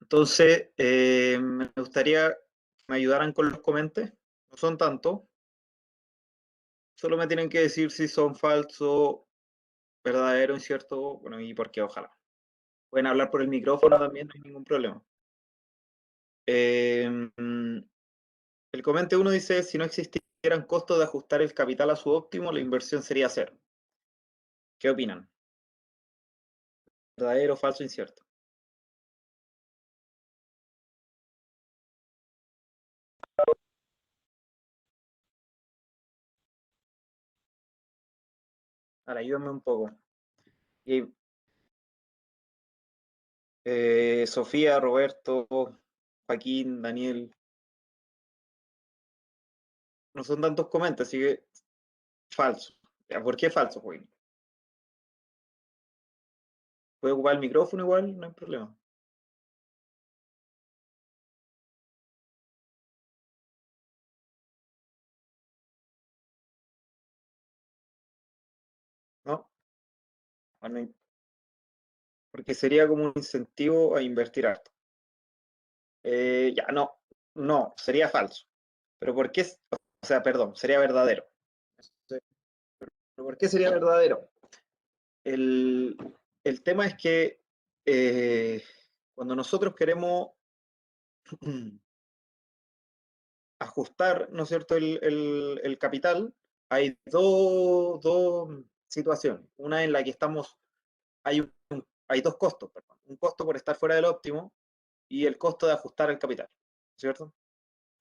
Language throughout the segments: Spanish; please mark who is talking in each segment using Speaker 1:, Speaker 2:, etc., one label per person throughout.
Speaker 1: Entonces, me gustaría que me ayudaran con los comentes. No son tantos. Solo me tienen que decir si son falso, verdadero, incierto, bueno, y por qué, ojalá. Pueden hablar por el micrófono también, no hay ningún problema. El comente 1 dice, si no existieran costos de ajustar el capital a su óptimo, la inversión sería cero. ¿Qué opinan? ¿Verdadero, falso, incierto? Ahora, ayúdame un poco. Y, Sofía, Roberto, Joaquín, Daniel. No son tantos comentarios, así que falso. ¿Por qué falso, Joaquín? ¿Puede ocupar el micrófono igual? No hay problema. ¿No? Bueno, porque sería como un incentivo a invertir harto. Ya, no, no, sería falso. Pero ¿por qué? O sea, perdón, sería verdadero. ¿Pero por qué sería verdadero? El, el tema es que cuando nosotros queremos ajustar, ¿no es cierto?, el capital, hay dos situaciones. Una en la que estamos, hay dos costos, perdón. Un costo por estar fuera del óptimo y el costo de ajustar el capital, ¿cierto?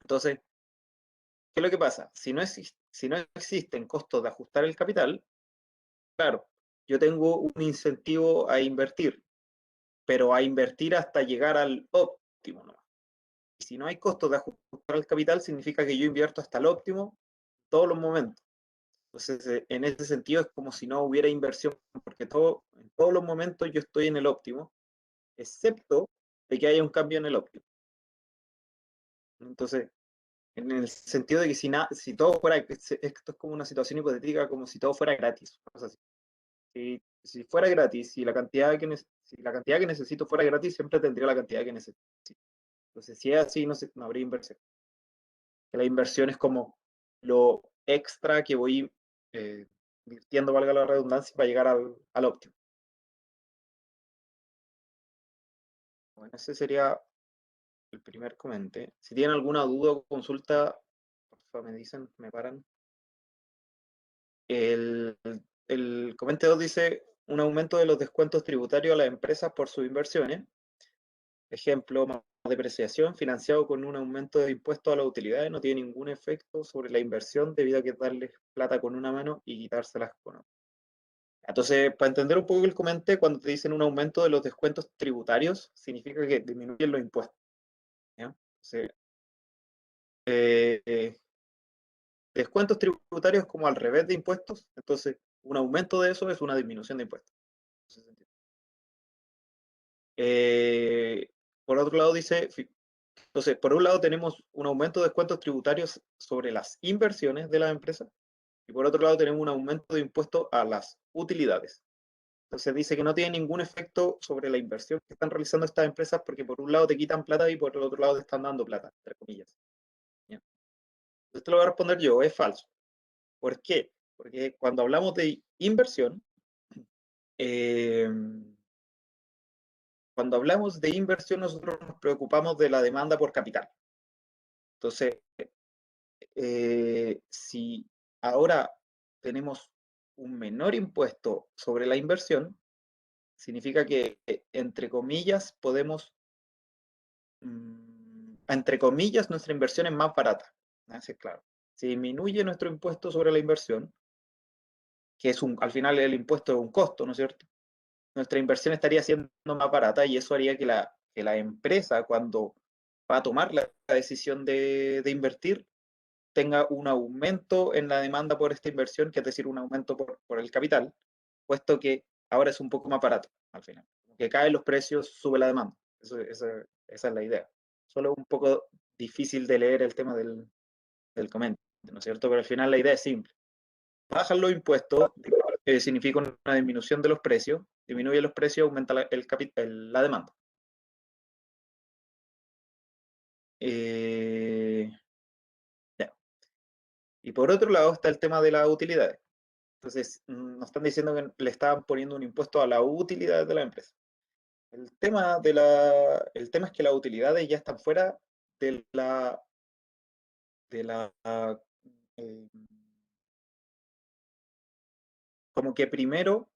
Speaker 1: Entonces, ¿qué es lo que pasa? Si no existen costos de ajustar el capital, claro, yo tengo un incentivo a invertir, pero a invertir hasta llegar al óptimo, ¿no? Y si no hay costos de ajustar el capital, significa que yo invierto hasta el óptimo en todos los momentos. Entonces, en ese sentido es como si no hubiera inversión, porque en todos los momentos yo estoy en el óptimo, excepto de que haya un cambio en el óptimo. Entonces, en el sentido de que si todo fuera, esto es como una situación hipotética, como si todo fuera gratis. Si fuera gratis, si la cantidad que necesito fuera gratis, siempre tendría la cantidad que necesito. Entonces, si es así, no habría inversión. Que la inversión es como lo extra que voy invirtiendo, valga la redundancia, para llegar al óptimo. Bueno, ese sería el primer comente. Si tienen alguna duda o consulta, por favor me dicen, me paran. El, el comente 2 dice un aumento de los descuentos tributarios a las empresas por sus inversiones. Ejemplo, más depreciación financiado con un aumento de impuestos a las utilidades no tiene ningún efecto sobre la inversión debido a que darles plata con una mano y quitárselas con otra. Entonces, para entender un poco el comente, cuando te dicen un aumento de los descuentos tributarios, significa que disminuyen los impuestos. ¿Ya? Entonces, eh, descuentos tributarios como al revés de impuestos, entonces un aumento de eso es una disminución de impuestos. Eh, por otro lado dice, entonces, por un lado tenemos un aumento de descuentos tributarios sobre las inversiones de las empresas y por otro lado tenemos un aumento de impuestos a las utilidades. Entonces dice que no tiene ningún efecto sobre la inversión que están realizando estas empresas porque por un lado te quitan plata y por el otro lado te están dando plata, entre comillas. ¿Ya? Esto lo voy a responder yo, es falso. ¿Por qué? Porque cuando hablamos de inversión, eh, cuando hablamos de inversión nosotros nos preocupamos de la demanda por capital. Entonces, si ahora tenemos un menor impuesto sobre la inversión, significa que, entre comillas, entre comillas, nuestra inversión es más barata. Así es claro. Si disminuye nuestro impuesto sobre la inversión, que al final el impuesto es un costo, ¿no es cierto? Nuestra inversión estaría siendo más barata y eso haría que la empresa, cuando va a tomar la decisión de invertir, tenga un aumento en la demanda por esta inversión, que es decir, un aumento por el capital, puesto que ahora es un poco más barato al final. Que caen los precios, sube la demanda. Esa es la idea. Solo un poco difícil de leer el tema del comentario, ¿no es cierto? Pero al final la idea es simple. Bajan los impuestos, significa una disminución de los precios, disminuye los precios, aumenta la demanda. Ya. Y por otro lado está el tema de las utilidades. Entonces, nos están diciendo que le estaban poniendo un impuesto a las utilidades de la empresa. El tema es que las utilidades ya están fuera de la eh, como que primero,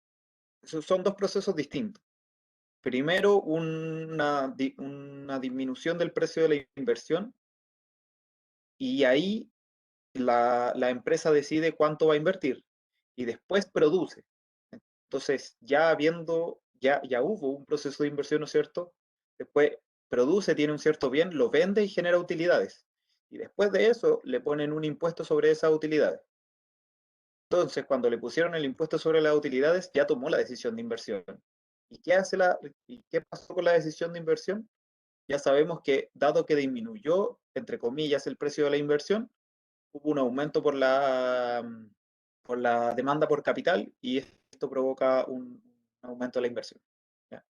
Speaker 1: son dos procesos distintos. Primero, una disminución del precio de la inversión y ahí la empresa decide cuánto va a invertir y después produce. Entonces, ya hubo un proceso de inversión, ¿no es cierto? Después produce, tiene un cierto bien, lo vende y genera utilidades. Y después de eso le ponen un impuesto sobre esas utilidades. Entonces, cuando le pusieron el impuesto sobre las utilidades, ya tomó la decisión de inversión. ¿Y qué pasó con la decisión de inversión? Ya sabemos que, dado que disminuyó, entre comillas, el precio de la inversión, hubo un aumento por la demanda por capital y esto provoca un aumento de la inversión. ¿Ya?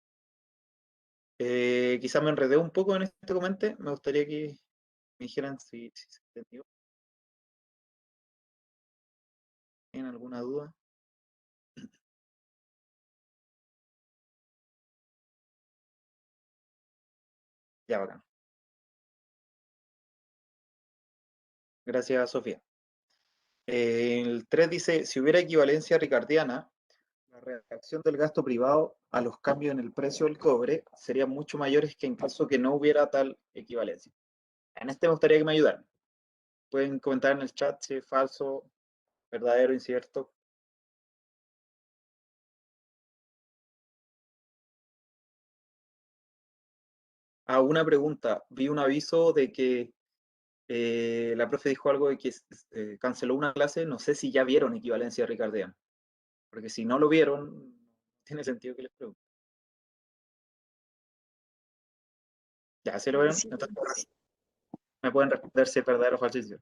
Speaker 1: Quizás me enredé un poco en este comente, me gustaría que me dijeran si se entendió. ¿Tienen alguna duda? Ya, bacán. Gracias, Sofía. El 3 dice, si hubiera equivalencia ricardiana, la reacción del gasto privado a los cambios en el precio del cobre serían mucho mayores que en caso que no hubiera tal equivalencia. En este me gustaría que me ayudaran. Pueden comentar en el chat si es falso, verdadero, incierto. Una pregunta. Vi un aviso de que la profe dijo algo de que canceló una clase. No sé si ya vieron equivalencia ricardiana. Porque si no lo vieron, no tiene sentido que les pregunte. Ya, si lo vieron,
Speaker 2: Sí,
Speaker 1: entonces me pueden responder si es verdadero o falso.
Speaker 2: yo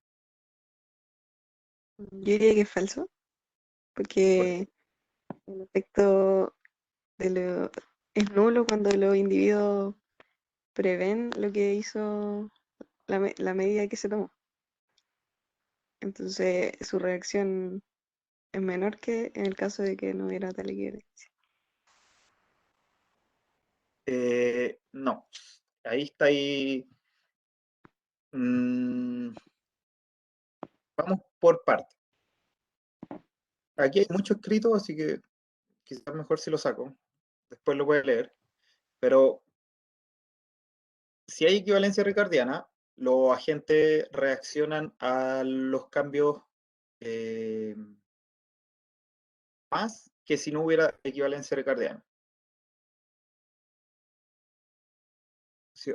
Speaker 2: diría que es falso, porque el efecto de lo, es nulo cuando los individuos prevén lo que hizo la medida que se tomó. Entonces su reacción es menor que en el caso de que no hubiera tal equivalencia.
Speaker 1: No, ahí está ahí. Vamos por parte. Aquí hay mucho escrito, así que quizás mejor si lo saco. Después lo voy a leer. Pero si hay equivalencia ricardiana, los agentes reaccionan a los cambios eh, más que si no hubiera equivalencia ricardiana.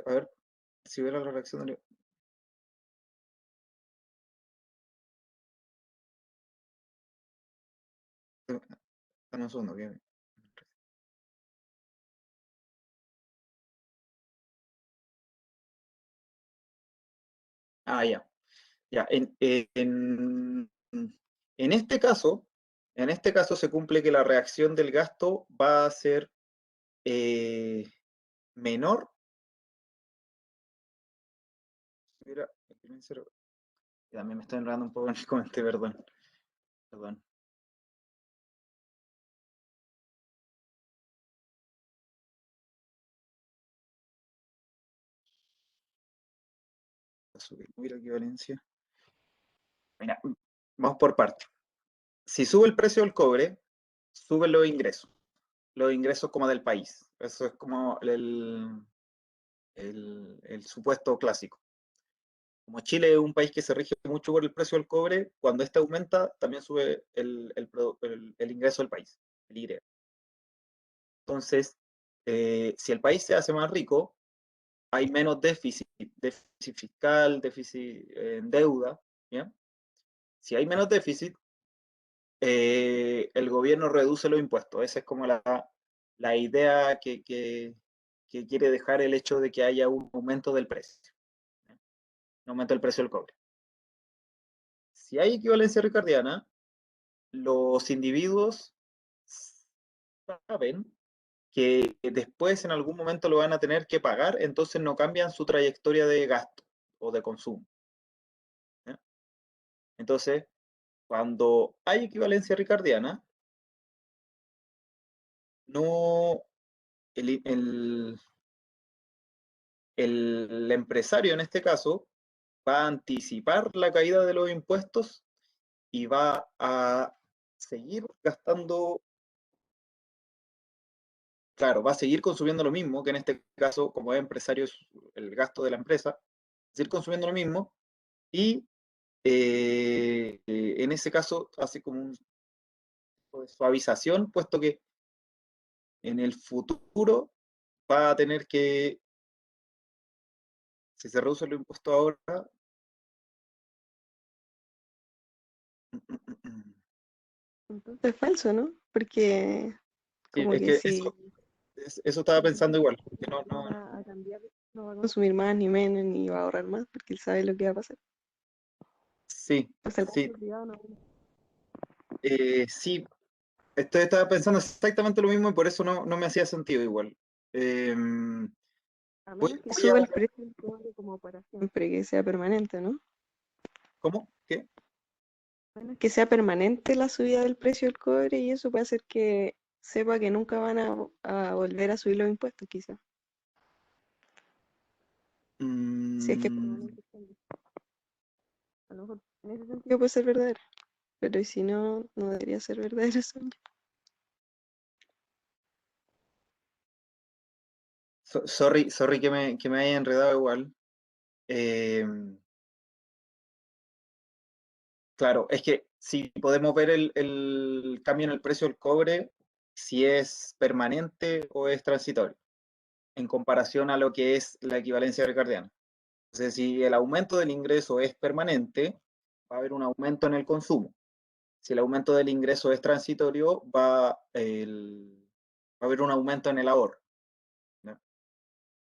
Speaker 1: A ver, si hubiera la reacción de... Dame un segundo. Ya. Ya, en en este caso se cumple que la reacción del gasto va a ser menor. Mira, también me estoy enredando un poco en el comentario, perdón. Perdón. Subir equivalencia. Mira, vamos por partes. Si sube el precio del cobre, suben los ingresos como del país. Eso es como el supuesto clásico. Como Chile es un país que se rige mucho por el precio del cobre, cuando este aumenta, también sube el ingreso del país, el IRE. Entonces, si el país se hace más rico, hay menos déficit fiscal, déficit en deuda, ¿bien? Si hay menos déficit, el gobierno reduce los impuestos. Esa es como la idea que quiere dejar el hecho de que haya un aumento del precio, ¿bien? Un aumento del precio del cobre. Si hay equivalencia ricardiana, los individuos saben que después en algún momento lo van a tener que pagar, entonces no cambian su trayectoria de gasto. o de consumo. ¿Ya? Entonces, cuando hay equivalencia ricardiana, no el empresario en este caso va a anticipar la caída de los impuestos y va a seguir gastando, claro, va a seguir consumiendo lo mismo, que en este caso, como es empresario, es el gasto de la empresa, seguir consumiendo lo mismo y en ese caso hace como un tipo de suavización, puesto que en el futuro va a tener que, si se reduce el impuesto ahora,
Speaker 2: Entonces es falso, ¿no? Porque
Speaker 1: sí,
Speaker 2: como
Speaker 1: es
Speaker 2: que
Speaker 1: que
Speaker 2: si
Speaker 1: eso estaba pensando igual, que no,
Speaker 2: no
Speaker 1: no,
Speaker 2: va a cambiar, no va a consumir más ni menos, ni va a ahorrar más, porque él sabe lo que va a pasar.
Speaker 1: sí,
Speaker 2: O sea, el
Speaker 1: sí,
Speaker 2: gasto privado no.
Speaker 1: sí, estaba pensando exactamente lo mismo y por eso no me hacía sentido igual. Eh,
Speaker 2: A
Speaker 1: voy,
Speaker 2: menos que
Speaker 1: voy a,
Speaker 2: suba el precio del cobre como para siempre, que sea permanente, ¿no?
Speaker 1: ¿cómo? ¿Qué?
Speaker 2: A menos que sea permanente la subida del precio del cobre y eso puede hacer que sepa que nunca van a volver a subir los impuestos, quizás. Si es que es
Speaker 1: Mm,
Speaker 2: permanente. A lo mejor en ese sentido puede ser verdadero, pero y si no, no debería ser verdadero eso.
Speaker 1: sorry que me haya enredado igual. Eh, claro, es que si podemos ver el cambio en el precio del cobre, si es permanente o es transitorio, en comparación a lo que es la equivalencia ricardiana. Entonces, si el aumento del ingreso es permanente, va a haber un aumento en el consumo. Si el aumento del ingreso es transitorio, va a haber un aumento en el ahorro, ¿no?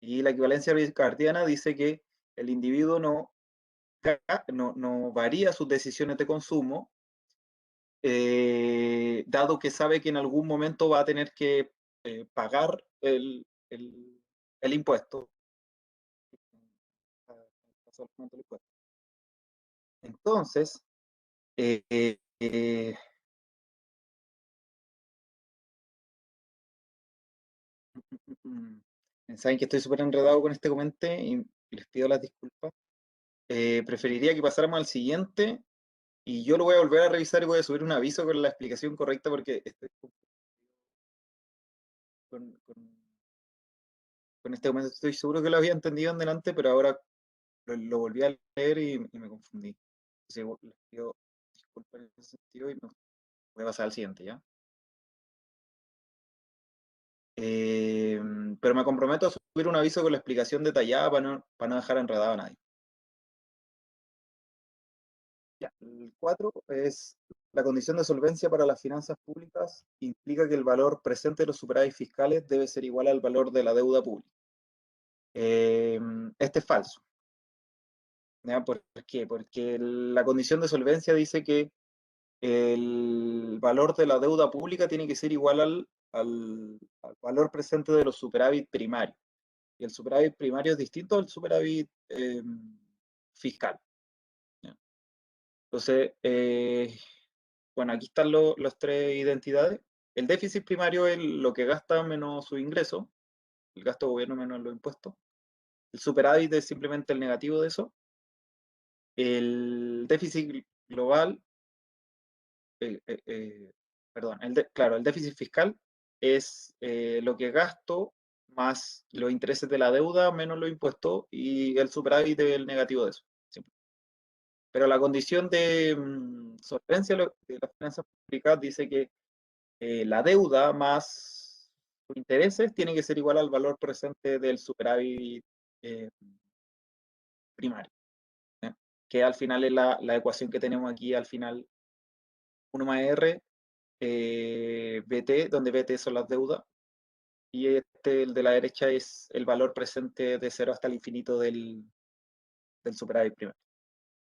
Speaker 1: Y la equivalencia ricardiana dice que el individuo no varía sus decisiones de consumo, dado que sabe que en algún momento va a tener que pagar el impuesto. Entonces, eh, eh, saben que estoy súper enredado con este comente y les pido las disculpas. Preferiría que pasáramos al siguiente y yo lo voy a volver a revisar y voy a subir un aviso con la explicación correcta porque estoy con este documento. Estoy seguro que lo había entendido en delante, pero ahora lo volví a leer y me confundí. Entonces, les pido disculpas en ese sentido y voy a pasar al siguiente, ¿ya? Eh, pero me comprometo a subir un aviso con la explicación detallada para no dejar enredado a nadie. Ya. El 4 es la condición de solvencia para las finanzas públicas implica que el valor presente de los superávit fiscales debe ser igual al valor de la deuda pública. Este es falso. ¿Ya? ¿Por qué? Porque la condición de solvencia dice que el valor de la deuda pública tiene que ser igual al valor presente de los superávit primarios. Y el superávit primario es distinto al superávit fiscal. ¿Ya? Entonces, bueno, aquí están las tres identidades. El déficit primario es lo que gasta menos su ingreso, el gasto de gobierno menos los impuestos. El superávit es simplemente el negativo de eso. El déficit global, eh, eh, eh, perdón, claro, el déficit fiscal es lo que gasto más los intereses de la deuda menos los impuestos y el superávit es el negativo de eso. Simple. Pero la condición de solvencia de las finanzas públicas dice que la deuda más sus intereses tiene que ser igual al valor presente del superávit eh, primario, ¿eh? Que al final es la ecuación que tenemos aquí, al final 1 más R, BT, donde BT son las deudas, y el de la derecha es el valor presente de 0 hasta el infinito del superávit primario.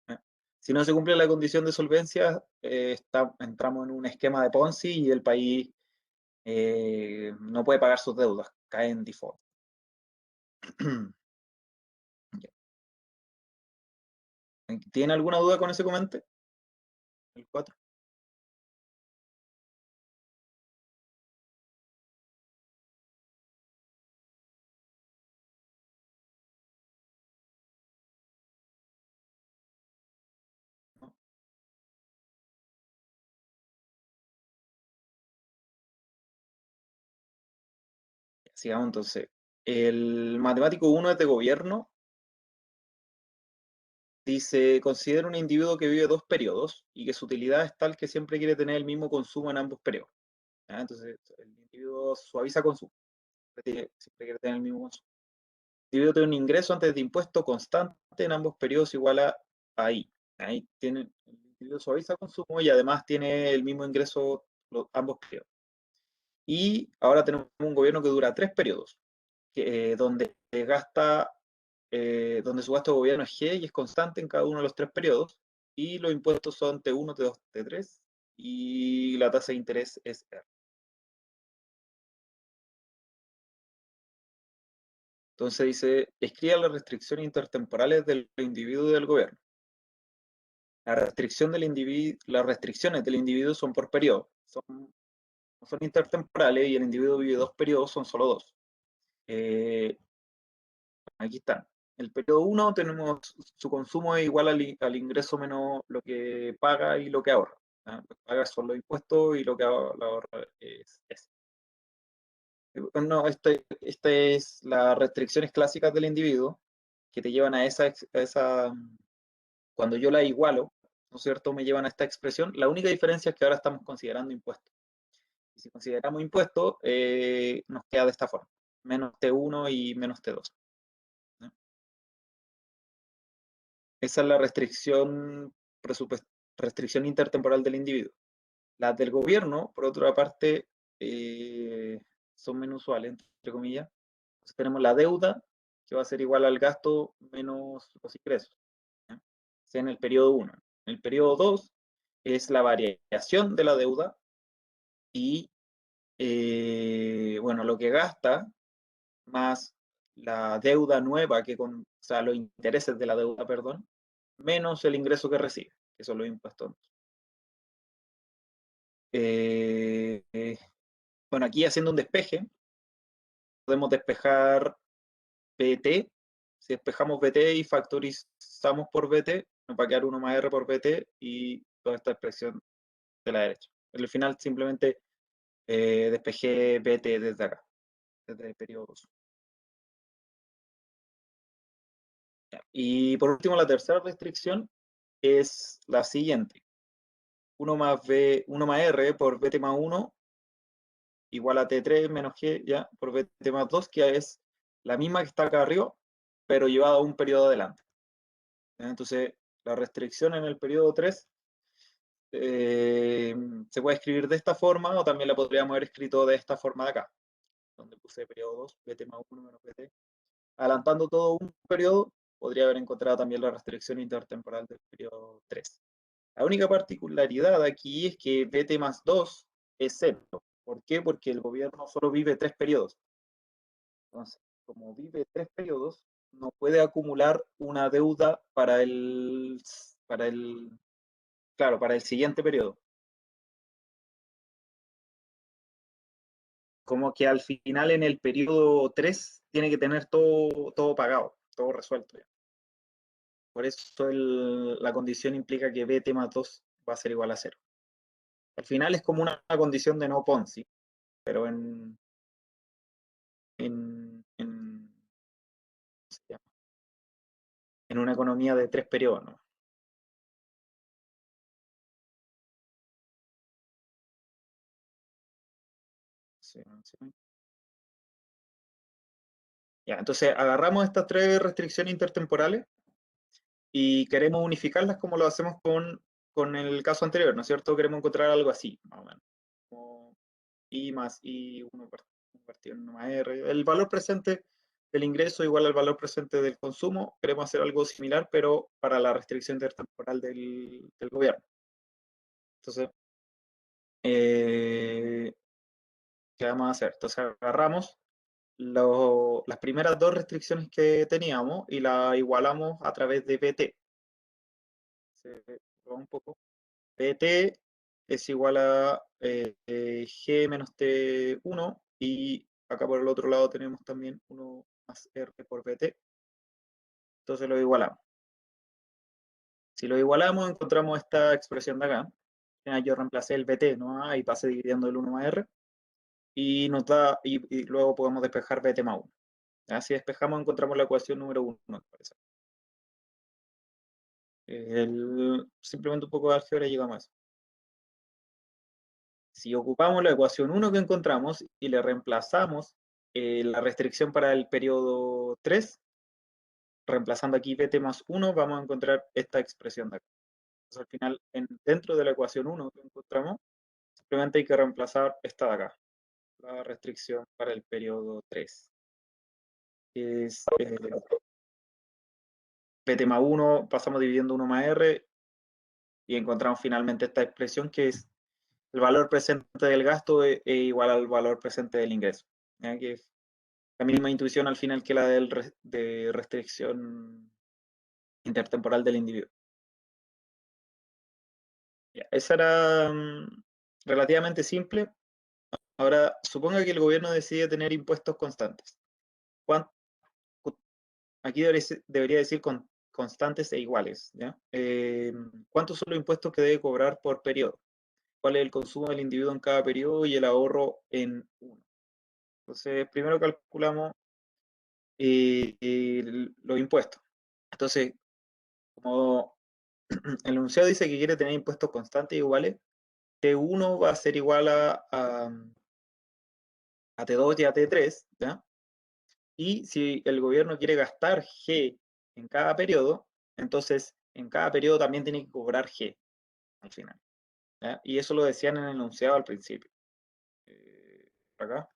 Speaker 1: ¿Eh? Si no se cumple la condición de solvencia, entramos en un esquema de Ponzi y el país no puede pagar sus deudas, cae en default. ¿Tiene alguna duda con ese comente? El 4. ¿No? Sigamos entonces. El matemático 1 es de gobierno. Dice, considera un individuo que vive dos periodos y que su utilidad es tal que siempre quiere tener el mismo consumo en ambos periodos. ¿Ya? Entonces, el individuo suaviza consumo. Siempre quiere tener el mismo consumo. El individuo tiene un ingreso antes de impuesto constante en ambos periodos igual a ahí. Ahí tiene, el individuo suaviza consumo y además tiene el mismo ingreso ambos periodos. Y ahora tenemos un gobierno que dura 3 periodos, donde gasta, donde su gasto de gobierno es G y es constante en cada uno de los 3 periodos, y los impuestos son T1, T2, T3, y la tasa de interés es R. Entonces dice, escriba las restricciones intertemporales del individuo y del gobierno. Las restricciones del individuo son por periodo, no son intertemporales, y el individuo vive 2 periodos, son solo 2. Aquí está. El periodo 1 tenemos su consumo es igual al ingreso menos lo que paga y lo que ahorra. ¿Ah? Lo que paga son los impuestos y lo que ahorra es. No, este es las restricciones clásicas del individuo que te llevan a esa, cuando yo la igualo, ¿no es cierto? Me llevan a esta expresión. La única diferencia es que ahora estamos considerando impuestos. Y si consideramos impuestos, nos queda de esta forma, menos T1 y menos T2. ¿No? Esa es la restricción intertemporal del individuo. Las del gobierno, por otra parte, son menos usuales, entre comillas. Entonces tenemos la deuda, que va a ser igual al gasto menos los ingresos, ¿ya? Sea en el periodo 1. En el periodo 2 es la variación de la deuda y, bueno, lo que gasta más la deuda nueva, o sea, los intereses de la deuda, perdón, menos el ingreso que recibe, que son los impuestos. Eh, eh, bueno, aquí haciendo un despeje, podemos despejar BT. Si despejamos BT y factorizamos por BT, nos va a quedar 1 más R por BT y toda esta expresión de la derecha. En el final simplemente despejé BT desde acá, desde el periodo 2. Y por último, la tercera restricción es la siguiente. 1 más R por BT más 1 igual a T3 menos G ya por BT más 2, que es la misma que está acá arriba, pero llevada a un periodo adelante. Entonces, la restricción en el periodo 3 se puede escribir de esta forma, o también la podríamos haber escrito de esta forma de acá, donde puse periodo 2, BT más 1 menos BT. Adelantando todo un periodo, podría haber encontrado también la restricción intertemporal del periodo 3. La única particularidad aquí es que BT más 2 es 0. ¿Por qué? Porque el gobierno solo vive 3 periodos. Entonces, como vive 3 periodos, no puede acumular una deuda claro, para el siguiente periodo. Como que al final en el periodo 3 tiene que tener todo pagado, todo resuelto ya. Por eso la condición implica que BT más 2 va a ser igual a 0. Al final es como una condición de no Ponzi, pero en, ¿cómo se llama? En una economía de 3 periodos, ¿no? Sí, sí. Ya, entonces agarramos estas 3 restricciones intertemporales y queremos unificarlas como lo hacemos con el caso anterior, ¿no es cierto? Queremos encontrar algo así, más o menos. Como I más I1 partido en 1 más R. El valor presente del ingreso igual al valor presente del consumo. Queremos hacer algo similar, pero para la restricción intertemporal del gobierno. Entonces, ¿qué vamos a hacer? Entonces agarramos las primeras 2 restricciones que teníamos y las igualamos a través de BT. se roba un poco. PT es igual a G menos T1 y acá por el otro lado tenemos también 1 más R por PT. Entonces lo igualamos. Si lo igualamos encontramos esta expresión de acá. Yo reemplacé el BT, ¿no? Y pasé dividiendo el 1 más R y nos da, y luego podemos despejar BT más 1. ¿Ya? Si despejamos encontramos la ecuación número 1, me parece. Simplemente un poco de álgebra y llegamos a eso. Si ocupamos la ecuación 1 que encontramos y le reemplazamos la restricción para el periodo 3, reemplazando aquí pt más 1, vamos a encontrar esta expresión de acá. Entonces, al final, dentro de la ecuación 1 que encontramos, simplemente hay que reemplazar esta de acá, la restricción para el periodo 3. Es pt más 1, pasamos dividiendo 1 más r, y encontramos finalmente esta expresión que es el valor presente del gasto es igual al valor presente del ingreso. ¿Ya? Que es la misma intuición al final que la de restricción intertemporal del individuo. Ya, esa era relativamente simple. Ahora, suponga que el gobierno decide tener impuestos constantes. Aquí debería decir constantes e iguales. ¿Ya? ¿Cuántos son los impuestos que debe cobrar por periodo? ¿Cuál es el consumo del individuo en cada periodo y el ahorro en uno? Entonces, primero calculamos los impuestos. Entonces, como el enunciado dice que quiere tener impuestos constantes e iguales, T1 va a ser igual a T2 y a T3, ¿ya? Y si el gobierno quiere gastar G en cada periodo, entonces en cada periodo también tiene que cobrar G al final. ¿Ya? Y eso lo decían en el enunciado al principio. Acá.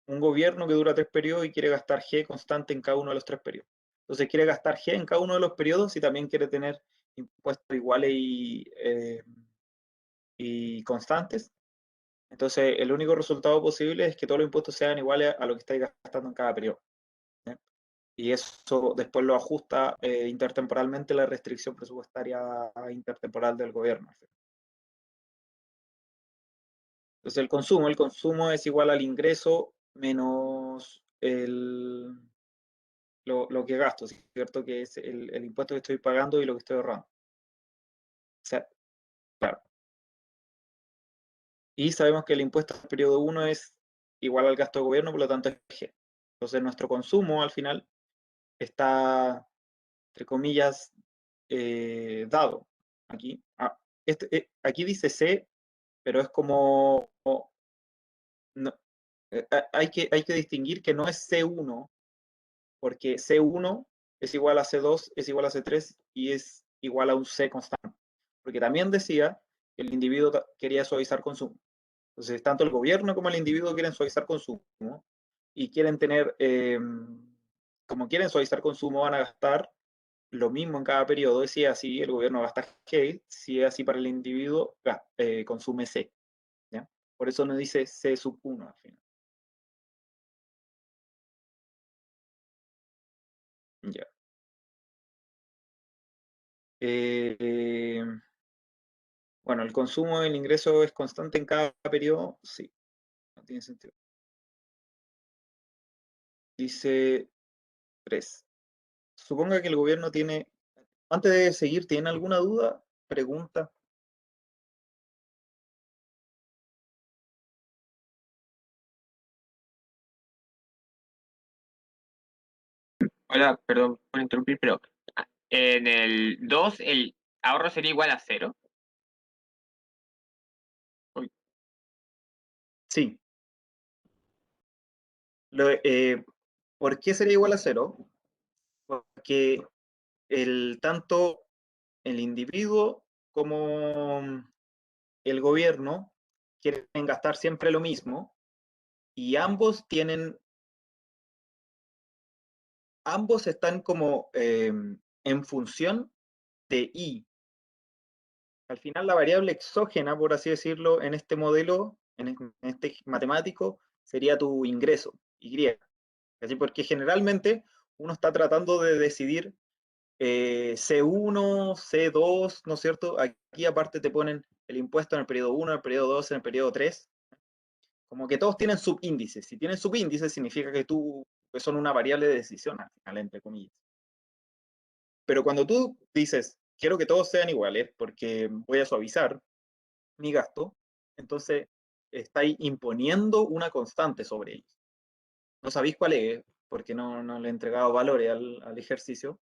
Speaker 1: Un gobierno que dura 3 periodos y quiere gastar G constante en cada uno de los 3 periodos. Entonces quiere gastar G en cada uno de los periodos y también quiere tener impuestos iguales y constantes. Entonces el único resultado posible es que todos los impuestos sean iguales a lo que estáis gastando en cada periodo. ¿Sí? Y eso después lo ajusta intertemporalmente la restricción presupuestaria intertemporal del gobierno. Entonces el consumo es igual al ingreso menos lo que gasto, ¿cierto? Que es el impuesto que estoy pagando y lo que estoy ahorrando. O sea, claro. Y sabemos que el impuesto al periodo 1 es igual al gasto de gobierno, por lo tanto es G. Entonces nuestro consumo al final está, entre comillas, dado. Aquí, aquí dice C, pero es como... No, hay que distinguir que no es C1, porque C1 es igual a C2, es igual a C3 y es igual a un C constante. Porque también decía que el individuo quería suavizar consumo. Entonces, tanto el gobierno como el individuo quieren suavizar consumo y quieren tener, como quieren suavizar consumo, van a gastar lo mismo en cada periodo. Si es así, el gobierno gasta G, si es así para el individuo, consume C. ¿Ya? Por eso no dice C sub 1 al final. Ya. Bueno, el consumo del ingreso es constante en cada periodo, sí, no tiene sentido. Dice 3. Suponga que el gobierno tiene, antes de seguir, ¿tiene alguna duda? Pregunta.
Speaker 3: Hola, perdón por interrumpir, pero en el 2 el ahorro sería igual a cero. Uy,
Speaker 1: Sí. ¿Por qué sería igual a cero? Porque tanto el individuo como el gobierno quieren gastar siempre lo mismo y ambos están como en función de I. Al final la variable exógena, por así decirlo, en este modelo, en este matemático, sería tu ingreso, Y. ¿Sí? Porque generalmente uno está tratando de decidir C1, C2, ¿no es cierto? Aquí aparte te ponen el impuesto en el periodo 1, en el periodo 2, en el periodo 3. Como que todos tienen subíndices. Si tienen subíndices, significa que son una variable de decisión, al final, entre comillas. Pero cuando tú dices, quiero que todos sean iguales porque voy a suavizar mi gasto, entonces estáis imponiendo una constante sobre ellos. No sabéis cuál es, porque no le he entregado valores al ejercicio,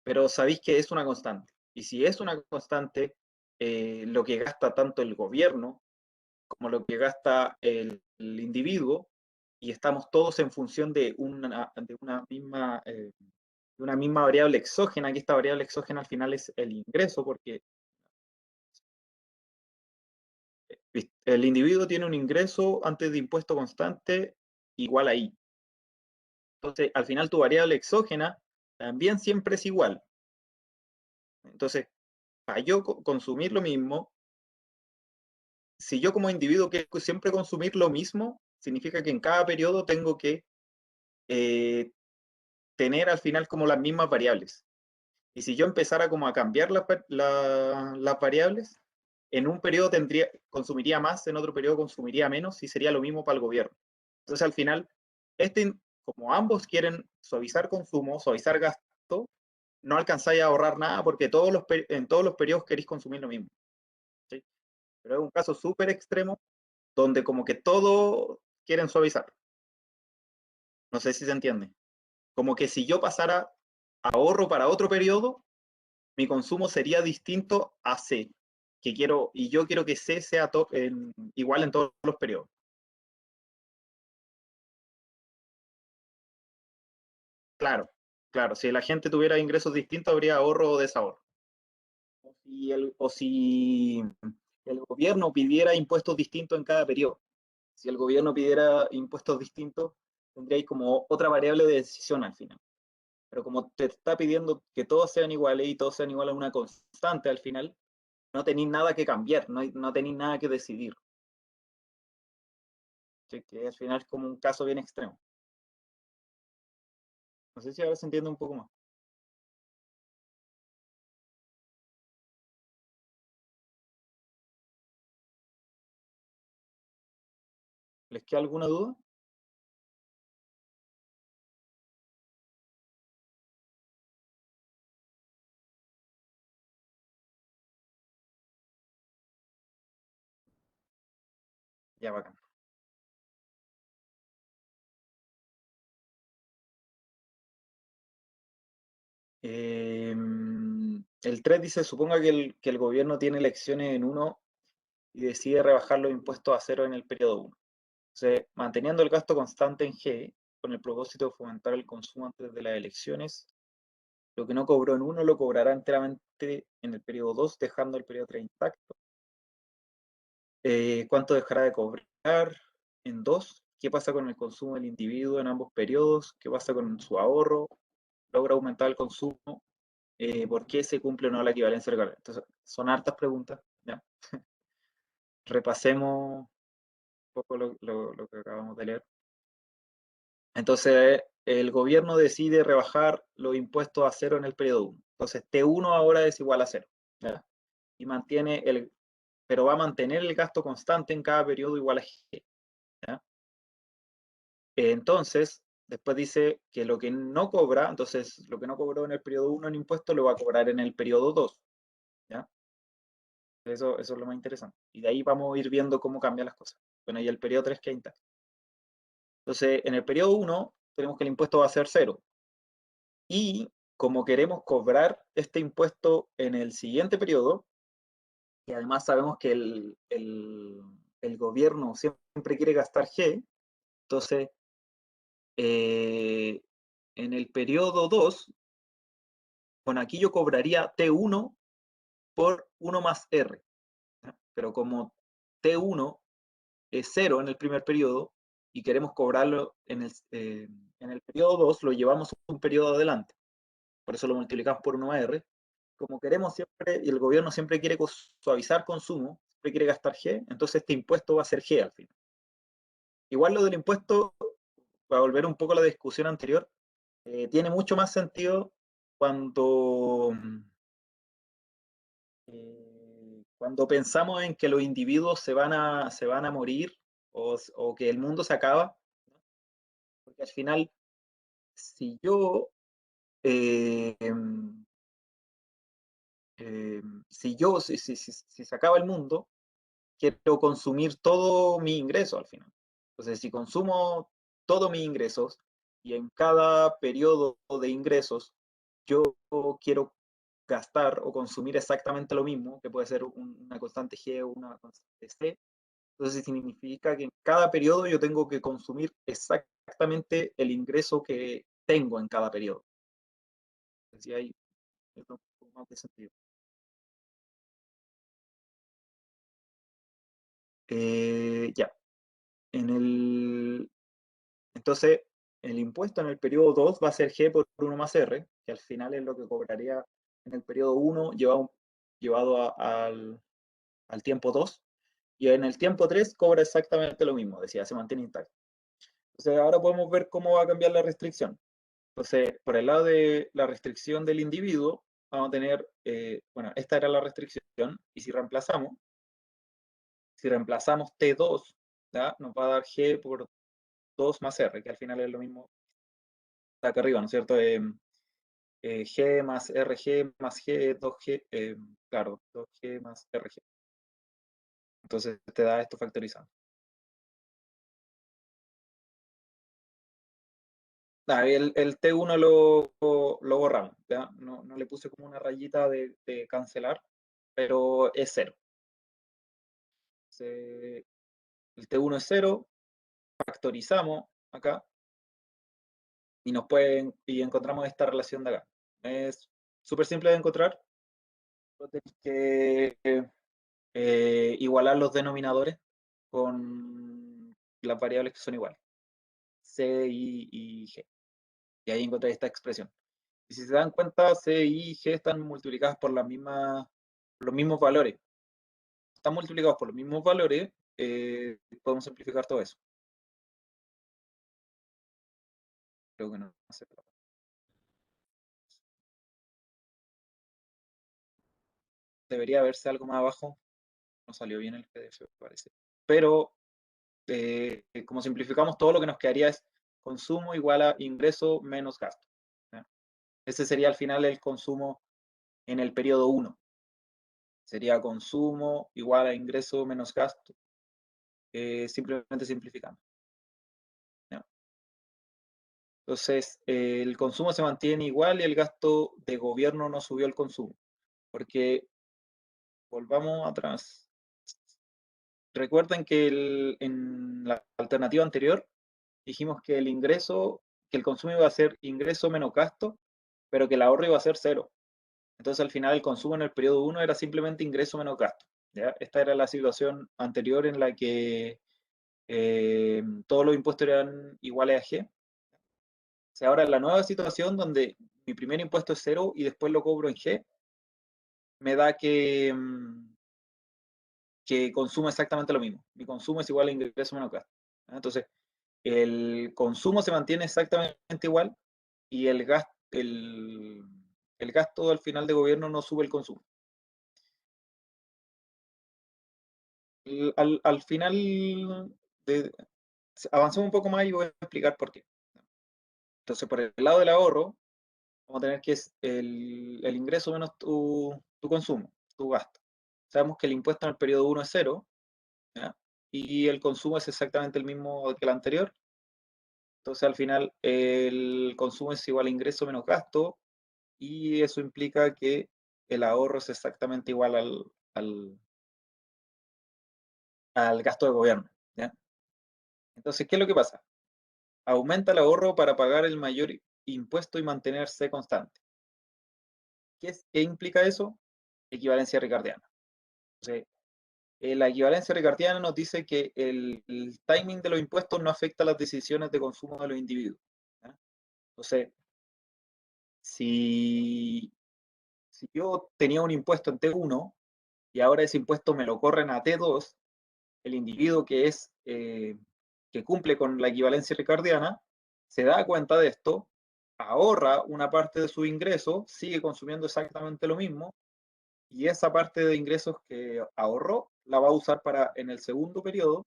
Speaker 1: pero sabéis que es una constante. Y si es una constante, lo que gasta tanto el gobierno como lo que gasta el individuo, y estamos todos en función de una misma variable exógena, que esta variable exógena al final es el ingreso, porque el individuo tiene un ingreso antes de impuesto constante igual a I. Entonces, al final tu variable exógena también siempre es igual. Entonces, para yo consumir lo mismo, si yo como individuo quiero siempre consumir lo mismo, significa que en cada periodo tengo que tener al final como las mismas variables. Y si yo empezara como a cambiar las variables, en un periodo consumiría más, en otro periodo consumiría menos, y sería lo mismo para el gobierno. Entonces al final, como ambos quieren suavizar consumo, suavizar gasto, no alcanzáis a ahorrar nada porque en todos los periodos queréis consumir lo mismo. ¿Sí? Pero es un caso súper extremo donde como que todo quieren suavizar. No sé si se entiende. Como que si yo pasara ahorro para otro periodo, mi consumo sería distinto a C, y yo quiero que C sea igual en todos los periodos. Claro, claro, si la gente tuviera ingresos distintos, habría ahorro o desahorro. O si el gobierno pidiera impuestos distintos en cada periodo. Si el gobierno pidiera impuestos distintos, tendría como otra variable de decisión al final. Pero como te está pidiendo que todos sean iguales y todos sean iguales a una constante al final, no tenéis nada que cambiar, no tenéis nada que decidir. Que al final es como un caso bien extremo. No sé si ahora se entiende un poco más. ¿Les queda alguna duda? Ya, bacán. El 3 dice, suponga que el gobierno tiene elecciones en 1 y decide rebajar los impuestos a 0 en el periodo 1. Entonces, manteniendo el gasto constante en G, con el propósito de fomentar el consumo antes de las elecciones, lo que no cobró en 1 lo cobrará enteramente en el periodo 2, dejando el periodo 3 intacto. ¿Cuánto dejará de cobrar en 2? ¿Qué pasa con el consumo del individuo en ambos periodos? ¿Qué pasa con su ahorro? ¿Logra aumentar el consumo? ¿Por qué se cumple o no la equivalencia legal? Entonces, son hartas preguntas. ¿Ya? Repasemos un poco lo que acabamos de leer. Entonces, el gobierno decide rebajar los impuestos a 0 en el periodo 1. Entonces, T1 ahora es igual a 0. ¿Ya? Y pero va a mantener el gasto constante en cada periodo igual a G. ¿Ya? Entonces, después dice que lo que no cobra, entonces lo que no cobró en el periodo 1 en impuestos lo va a cobrar en el periodo 2. ¿Ya? Eso es lo más interesante. Y de ahí vamos a ir viendo cómo cambian las cosas. Bueno, y el periodo 3 queda intacto. Entonces, en el periodo 1 tenemos que el impuesto va a ser 0. Y como queremos cobrar este impuesto en el siguiente periodo, y además sabemos que el gobierno siempre quiere gastar G, entonces en el periodo 2, bueno, aquí yo cobraría T1 por 1 más R, ¿ya? Pero como T1 es 0 en el primer periodo y queremos cobrarlo en el periodo 2, lo llevamos un periodo adelante. Por eso lo multiplicamos por 1 más R. Como queremos siempre, y el gobierno siempre quiere suavizar consumo, siempre quiere gastar G, entonces este impuesto va a ser G al final. Igual lo del impuesto, para volver un poco a la discusión anterior, tiene mucho más sentido cuando, cuando pensamos en que los individuos se van a morir o que el mundo se acaba, ¿no? Porque al final, si yo, eh, si se acaba el mundo, quiero consumir todo mi ingreso al final. Entonces, si consumo todos mis ingresos y en cada periodo de ingresos yo quiero gastar o consumir exactamente lo mismo, que puede ser una constante G o una constante C, entonces significa que en cada periodo yo tengo que consumir exactamente el ingreso que tengo en cada periodo. Así hay un poco más de sentido. Ya. Entonces, el impuesto en el periodo 2 va a ser G por 1 más R, que al final es lo que cobraría en el periodo 1 llevado al tiempo 2, y en el tiempo 3 cobra exactamente lo mismo, decía, se mantiene intacto. Entonces, ahora podemos ver cómo va a cambiar la restricción. Entonces, por el lado de la restricción del individuo, vamos a tener, bueno, esta era la restricción, y si reemplazamos T2, ¿ya? Nos va a dar G por 2 más R, que al final es lo mismo está acá arriba, ¿no es cierto? G más RG más G, 2G, claro, 2G más RG. Entonces te da esto factorizado. El T1 lo borramos, ¿ya? No le puse como una rayita de cancelar, pero es 0. El T1 es 0, factorizamos acá y encontramos esta relación de acá. Es súper simple de encontrar. Tenéis que igualar los denominadores con las variables que son iguales, C, I y G. Y ahí encontré esta expresión. Y si se dan cuenta, C, I y G están multiplicadas por los mismos valores. Están multiplicados por los mismos valores, podemos simplificar todo eso. Creo que no hace falta. Debería verse algo más abajo. No salió bien el PDF, parece. Pero como simplificamos, todo lo que nos quedaría es consumo igual a ingreso menos gasto. ¿Ya? Ese sería al final el consumo en el periodo 1. Sería consumo igual a ingreso menos gasto, simplemente simplificando. ¿Ya? Entonces, el consumo se mantiene igual y el gasto de gobierno no subió el consumo. Porque, volvamos atrás. Recuerden que en la alternativa anterior dijimos que el consumo iba a ser ingreso menos gasto, pero que el ahorro iba a ser 0. Entonces al final el consumo en el periodo 1 era simplemente ingreso menos gasto. ¿Ya? Esta era la situación anterior en la que todos los impuestos eran iguales a G. O sea, ahora en la nueva situación donde mi primer impuesto es 0 y después lo cobro en G, me da que consumo exactamente lo mismo. Mi consumo es igual a ingreso menos gasto. ¿Ya? Entonces, el consumo se mantiene exactamente igual y el gasto al final de gobierno no sube el consumo. Al final, avanzamos un poco más y voy a explicar por qué. Entonces, por el lado del ahorro, vamos a tener que es el ingreso menos tu consumo, tu gasto. Sabemos que el impuesto en el periodo 1 es 0, ¿ya? Y el consumo es exactamente el mismo que el anterior. Entonces, al final, el consumo es igual a ingreso menos gasto, y eso implica que el ahorro es exactamente igual al gasto de gobierno. ¿Ya? Entonces, ¿qué es lo que pasa? Aumenta el ahorro para pagar el mayor impuesto y mantenerse constante. ¿Qué implica eso? Equivalencia ricardiana. Entonces, la equivalencia ricardiana nos dice que el timing de los impuestos no afecta las decisiones de consumo de los individuos. ¿Ya? Entonces, si yo tenía un impuesto en T1 y ahora ese impuesto me lo corren a T2, el individuo que cumple con la equivalencia ricardiana se da cuenta de esto ahorra una parte de su ingreso, sigue consumiendo exactamente lo mismo, y esa parte de ingresos que ahorró la va a usar para, en el segundo periodo,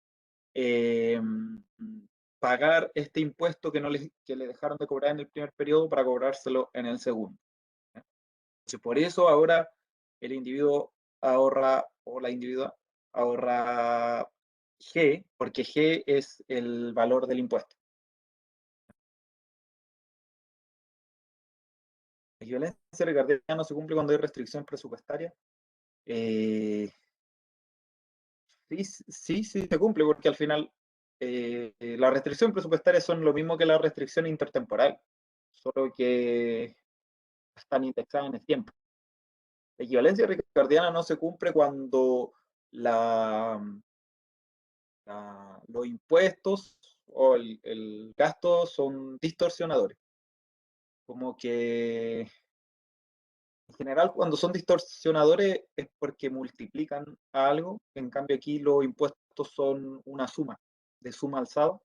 Speaker 1: pagar este impuesto que le dejaron de cobrar en el primer periodo para cobrárselo en el segundo. Entonces, por eso ahora el individuo ahorra, o la individua ahorra G, porque G es el valor del impuesto. La equivalencia ricardiana no se cumple cuando hay restricción presupuestaria. Sí, sí, sí se cumple, porque al final las restricciones presupuestarias son lo mismo que la restricción intertemporal, solo que están indexadas en el tiempo. La equivalencia ricardiana no se cumple cuando los impuestos o el gasto son distorsionadores. Como que en general cuando son distorsionadores es porque multiplican a algo, en cambio aquí los impuestos son una suma, de suma alzada.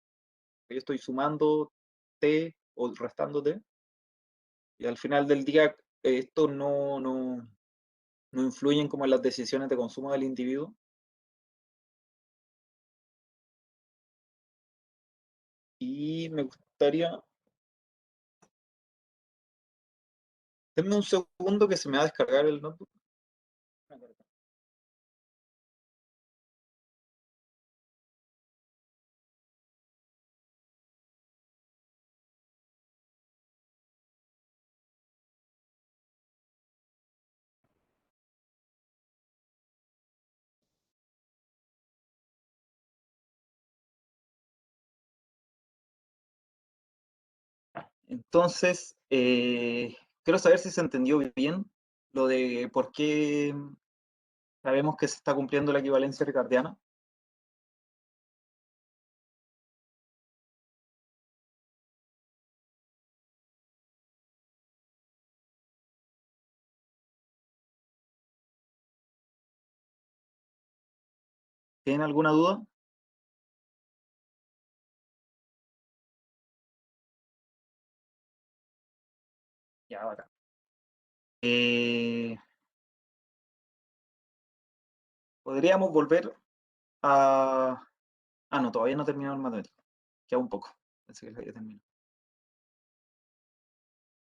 Speaker 1: Yo estoy sumando T o restando T, y al final del día esto no influyen como en las decisiones de consumo del individuo. Y me gustaría, denme un segundo que se me va a descargar el notebook. Entonces, quiero saber si se entendió bien lo de por qué sabemos que se está cumpliendo la equivalencia ricardiana. ¿Tienen alguna duda? Ya, bacán. Podríamos volver a... Ah, no, todavía no he terminado el matemático. Queda un poco. Pensé que lo había terminado.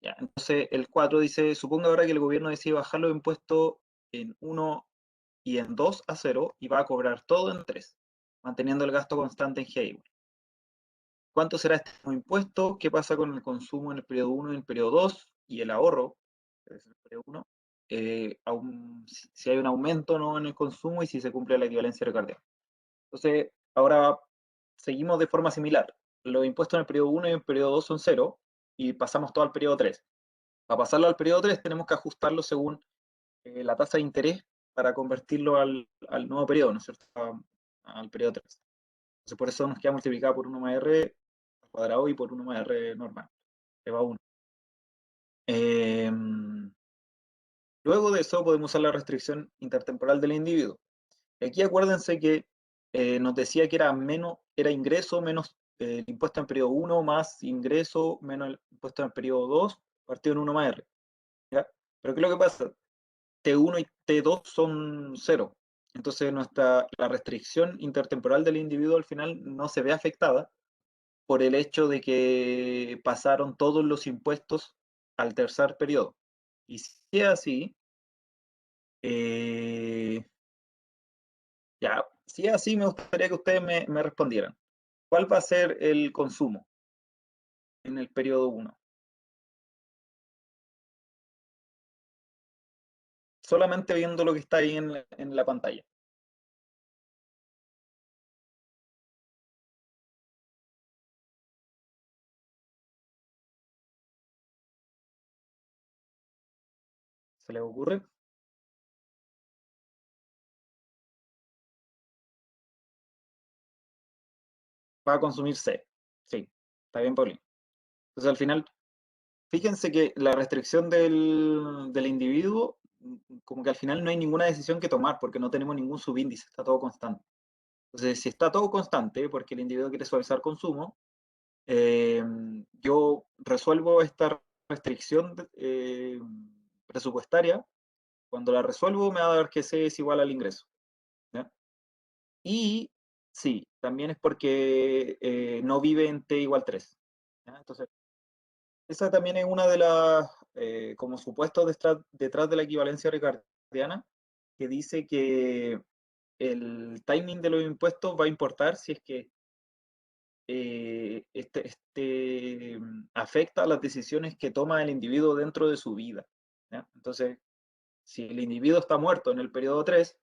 Speaker 1: Ya, entonces el 4 dice, suponga ahora que el gobierno decide bajar los impuestos en 1 y en 2 a 0 y va a cobrar todo en 3, manteniendo el gasto constante en G. ¿Cuánto será este nuevo impuesto? ¿Qué pasa con el consumo en el periodo 1 y en el periodo 2? Y el ahorro, que es el periodo 1, si hay un aumento, ¿no?, en el consumo y si se cumple la equivalencia ricardiana. Entonces, ahora seguimos de forma similar. Los impuestos en el periodo 1 y en el periodo 2 son 0 y pasamos todo al periodo 3. Para pasarlo al periodo 3 tenemos que ajustarlo según la tasa de interés para convertirlo al nuevo periodo, ¿no es cierto? Al periodo 3. Entonces, por eso nos queda multiplicado por 1 más R al cuadrado y por 1 más R normal. Se va 1. Luego de eso podemos usar la restricción intertemporal del individuo. Y aquí acuérdense que nos decía que era ingreso menos el impuesto en periodo 1 más ingreso menos el impuesto en periodo 2 partido en 1 más R. ¿Ya? Pero ¿qué es lo que pasa? T1 y T2 son 0. Entonces la restricción intertemporal del individuo al final no se ve afectada por el hecho de que pasaron todos los impuestos al tercer periodo. Y si es así, ya, si es así, me gustaría que ustedes me respondieran. ¿Cuál va a ser el consumo en el periodo 1? Solamente viendo lo que está ahí en la pantalla. ¿Se les ocurre? Va a consumir C. Sí, está bien, Paulín. Entonces, al final, fíjense que la restricción del individuo, como que al final no hay ninguna decisión que tomar, porque no tenemos ningún subíndice, está todo constante. Entonces, si está todo constante, porque el individuo quiere suavizar consumo, yo resuelvo esta restricción presupuestaria, cuando la resuelvo me va a dar que C es igual al ingreso. ¿Ya? Y sí, también es porque no vive en T igual 3. ¿Ya? Entonces, esa también es una de las, como supuestos detrás de la equivalencia ricardiana, que dice que el timing de los impuestos va a importar si es que afecta a las decisiones que toma el individuo dentro de su vida. ¿Ya? Entonces, si el individuo está muerto en el periodo 3,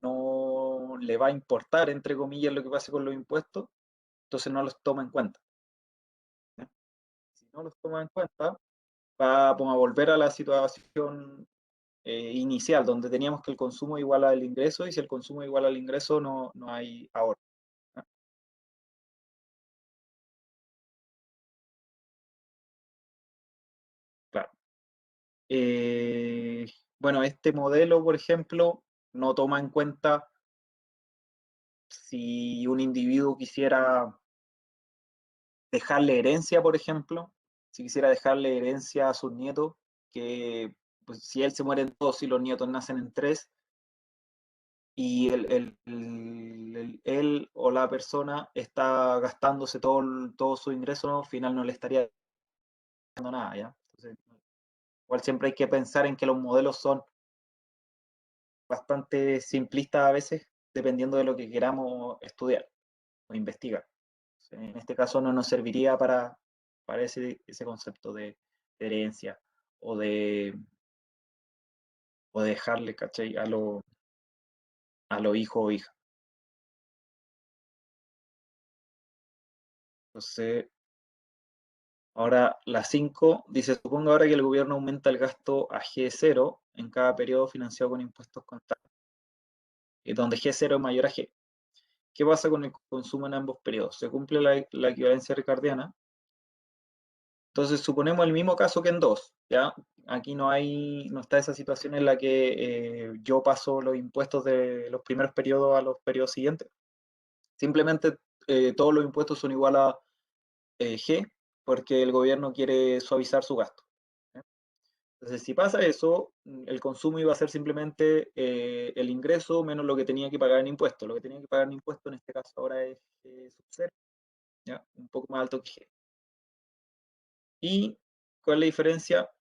Speaker 1: no le va a importar, entre comillas, lo que pase con los impuestos, entonces no los toma en cuenta. ¿Ya? Si no los toma en cuenta, vamos a volver a la situación inicial, donde teníamos que el consumo igual al ingreso, y si el consumo es igual al ingreso, no hay ahorro. ¿Ya? Claro. Bueno, este modelo, por ejemplo, no toma en cuenta si un individuo quisiera dejarle herencia, por ejemplo, si quisiera dejarle herencia a sus nietos, que pues, si él se muere en dos y los nietos nacen en tres, y él o la persona está gastándose todo su ingreso, ¿no? Al final no le estaría dando nada, ¿ya? Entonces, igual siempre hay que pensar en que los modelos son bastante simplistas a veces, dependiendo de lo que queramos estudiar o investigar. En este caso no nos serviría para ese concepto de herencia o o de dejarle, ¿cachai? A los hijos o hijas. Entonces, ahora la 5 dice, supongo ahora que el gobierno aumenta el gasto a G0 en cada periodo financiado con impuestos constantes, donde G0 es mayor a G. ¿Qué pasa con el consumo en ambos periodos? ¿Se cumple la equivalencia ricardiana? Entonces suponemos el mismo caso que en 2, ¿ya? Aquí no está esa situación en la que yo paso los impuestos de los primeros periodos a los periodos siguientes. Simplemente todos los impuestos son igual a G, porque el gobierno quiere suavizar su gasto. ¿Ya? Entonces, si pasa eso, el consumo iba a ser simplemente el ingreso menos lo que tenía que pagar en impuestos. Lo que tenía que pagar en impuestos en este caso ahora es sub 0, ¿ya? Un poco más alto que G. ¿Y cuál es la diferencia?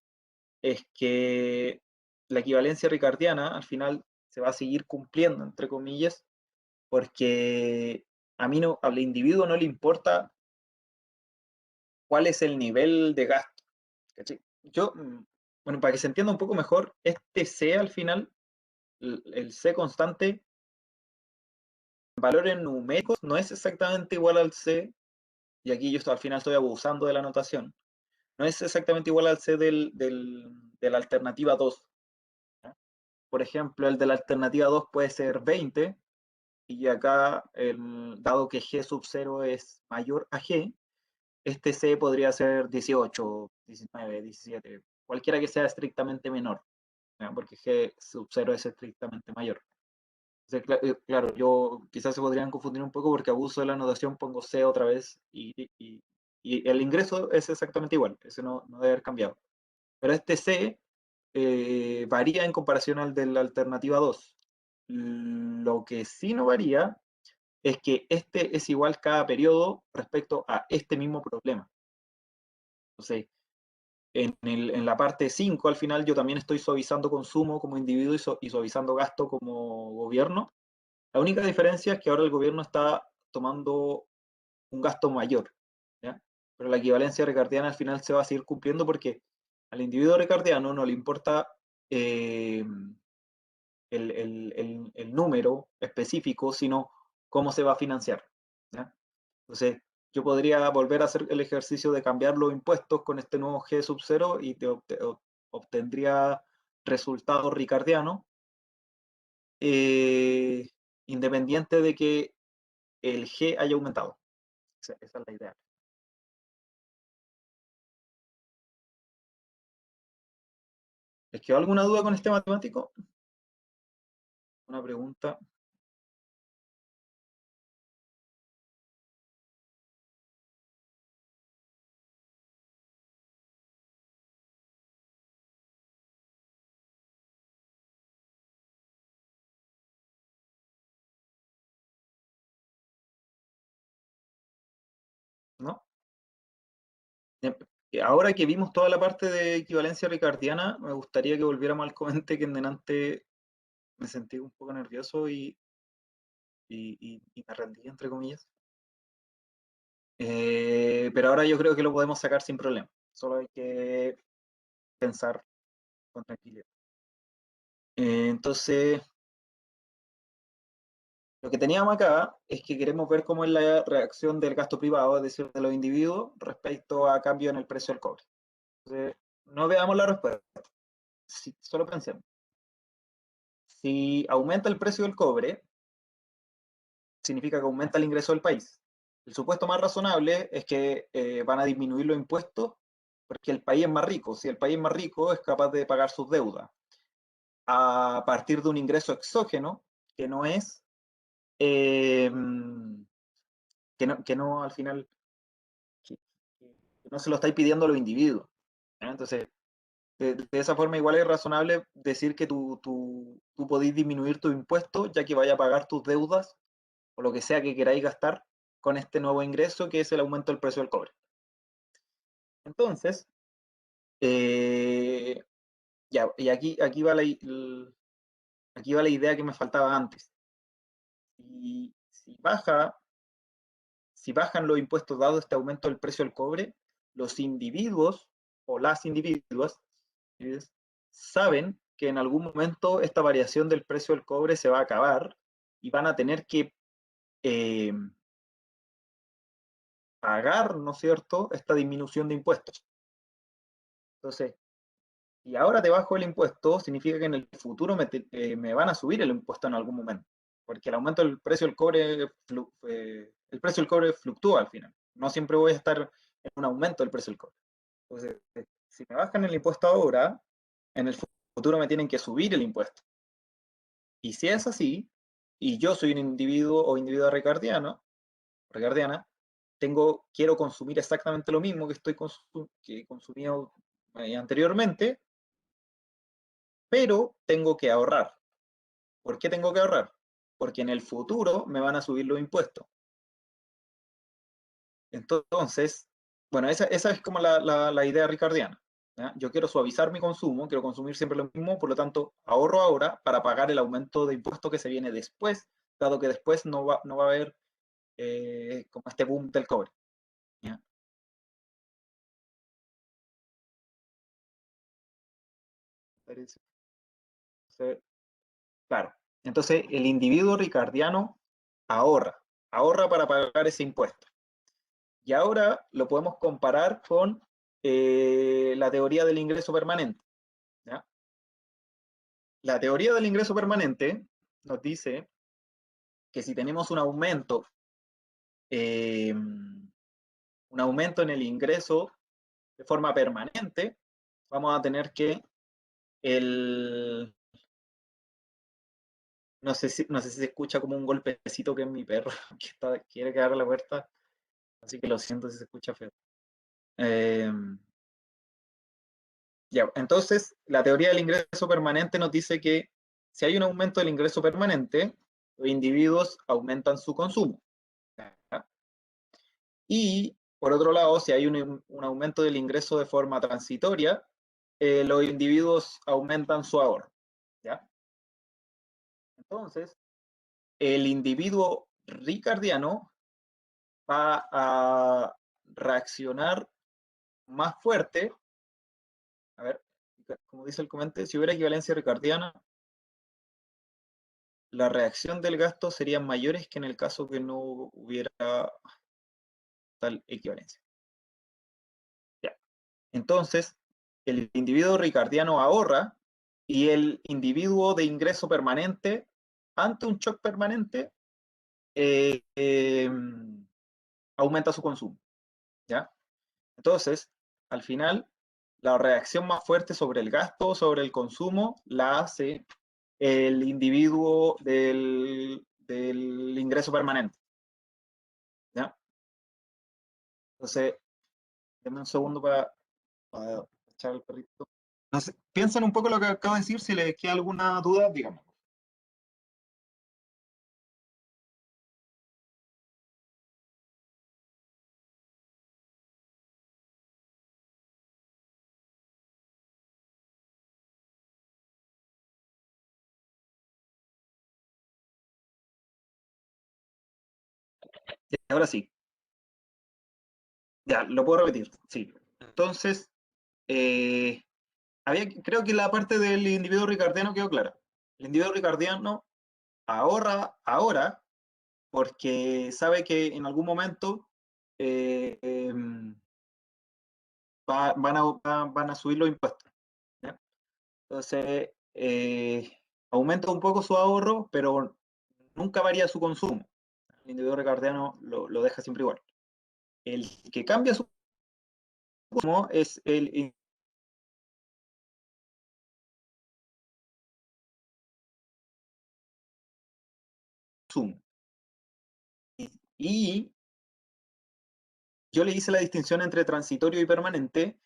Speaker 1: Es que la equivalencia ricardiana al final se va a seguir cumpliendo, entre comillas, porque al individuo no le importa cuál es el nivel de gasto. ¿Cachai? Bueno, para que se entienda un poco mejor, este C al final, el C constante, en valores numéricos, no es exactamente igual al C, y aquí yo al final estoy abusando de la notación, no es exactamente igual al C de la alternativa 2. ¿Ya? Por ejemplo, el de la alternativa 2 puede ser 20, y acá, dado que G sub 0 es mayor a G, este C podría ser 18, 19, 17, cualquiera que sea estrictamente menor, ¿ya? Porque G sub 0 es estrictamente mayor. Entonces, claro, quizás se podrían confundir un poco porque abuso de la notación, pongo C otra vez y el ingreso es exactamente igual, ese no debe haber cambiado. Pero este C varía en comparación al de la alternativa 2. Lo que sí no varía es que este es igual cada periodo respecto a este mismo problema. Entonces, en la parte 5, al final, yo también estoy suavizando consumo como individuo y suavizando gasto como gobierno. La única diferencia es que ahora el gobierno está tomando un gasto mayor, ¿ya? Pero la equivalencia ricardiana al final se va a seguir cumpliendo porque al individuo ricardiano no le importa eh, el número específico, sino cómo se va a financiar, ¿ya? Entonces, yo podría volver a hacer el ejercicio de cambiar los impuestos con este nuevo G sub 0 y obtendría resultados ricardianos, eh, independiente de que el G haya aumentado. Esa es la idea. ¿Les quedó alguna duda con este matemático? ¿Una pregunta? Ahora que vimos toda la parte de equivalencia ricardiana, me gustaría que volviéramos al comente que en delante me sentí un poco nervioso y me rendí, entre comillas. Pero ahora yo creo que lo podemos sacar sin problema. Solo hay que pensar con tranquilidad. Entonces, lo que teníamos acá es que queremos ver cómo es la reacción del gasto privado, es decir, de los individuos, respecto a cambio en el precio del cobre. Entonces, no veamos la respuesta, solo pensemos. Si aumenta el precio del cobre, significa que aumenta el ingreso del país. El supuesto más razonable es que van a disminuir los impuestos porque el país es más rico. Si el país es más rico, es capaz de pagar sus deudas a partir de un ingreso exógeno que no es, que no al final, que no se lo estáis pidiendo a los individuos. Entonces, de esa forma igual es razonable decir que tú podéis disminuir tus impuestos ya que vaya a pagar tus deudas o lo que sea que queráis gastar con este nuevo ingreso que es el aumento del precio del cobre. Entonces, ya, y aquí va la idea que me faltaba antes. Si bajan los impuestos dado este aumento del precio del cobre, los individuos o las individuas saben que en algún momento esta variación del precio del cobre se va a acabar y van a tener que pagar, ¿no es cierto?, esta disminución de impuestos. Entonces, y ahora te bajo el impuesto, significa que en el futuro me van a subir el impuesto en algún momento, porque el aumento del precio del cobre, el precio del cobre fluctúa al final. No siempre voy a estar en un aumento del precio del cobre. Entonces, si me bajan el impuesto ahora, en el futuro me tienen que subir el impuesto. Y si es así, y yo soy un individuo o individua ricardiana, quiero consumir exactamente lo mismo que he consumido anteriormente, pero tengo que ahorrar. ¿Por qué tengo que ahorrar? Porque en el futuro me van a subir los impuestos. Entonces, bueno, esa es como la idea ricardiana. ¿Ya? Yo quiero suavizar mi consumo, quiero consumir siempre lo mismo, por lo tanto, ahorro ahora para pagar el aumento de impuestos que se viene después, dado que después no va a haber como este boom del cobre. ¿Ya? Entonces, claro. Entonces, el individuo ricardiano ahorra para pagar ese impuesto. Y ahora lo podemos comparar con la teoría del ingreso permanente. ¿Ya? La teoría del ingreso permanente nos dice que si tenemos eh, un aumento en el ingreso de forma permanente, vamos a tener que el... No sé si se escucha como un golpecito que es mi perro, que quiere que abra la puerta, así que lo siento si se escucha feo. Ya, entonces, la teoría del ingreso permanente nos dice que si hay un aumento del ingreso permanente, los individuos aumentan su consumo. ¿Ya? Y, por otro lado, si hay un aumento del ingreso de forma transitoria, los individuos aumentan su ahorro. ¿Ya? Entonces, el individuo ricardiano va a reaccionar más fuerte. A ver, como dice el comentario, si hubiera equivalencia ricardiana, la reacción del gasto serían mayores que en el caso que no hubiera tal equivalencia. Ya. Entonces, el individuo ricardiano ahorra y el individuo de ingreso permanente, ante un shock permanente, eh, eh, aumenta su consumo. ¿Ya? Entonces, al final, la reacción más fuerte sobre el gasto o sobre el consumo la hace el individuo del ingreso permanente. ¿Ya? Entonces, denme un segundo para echar el perrito. No sé, piensen un poco lo que acabo de decir, si les queda alguna duda, díganme. Ahora sí. Ya, lo puedo repetir. Sí. Entonces, creo que la parte del individuo ricardiano quedó clara. El individuo ricardiano ahorra ahora porque sabe que en algún momento van a subir los impuestos. ¿Ya? Entonces, aumenta un poco su ahorro, pero nunca varía su consumo. El individuo ricardiano lo deja siempre igual. El que cambia su consumo es el consumo. Y yo le hice la distinción entre transitorio y permanente,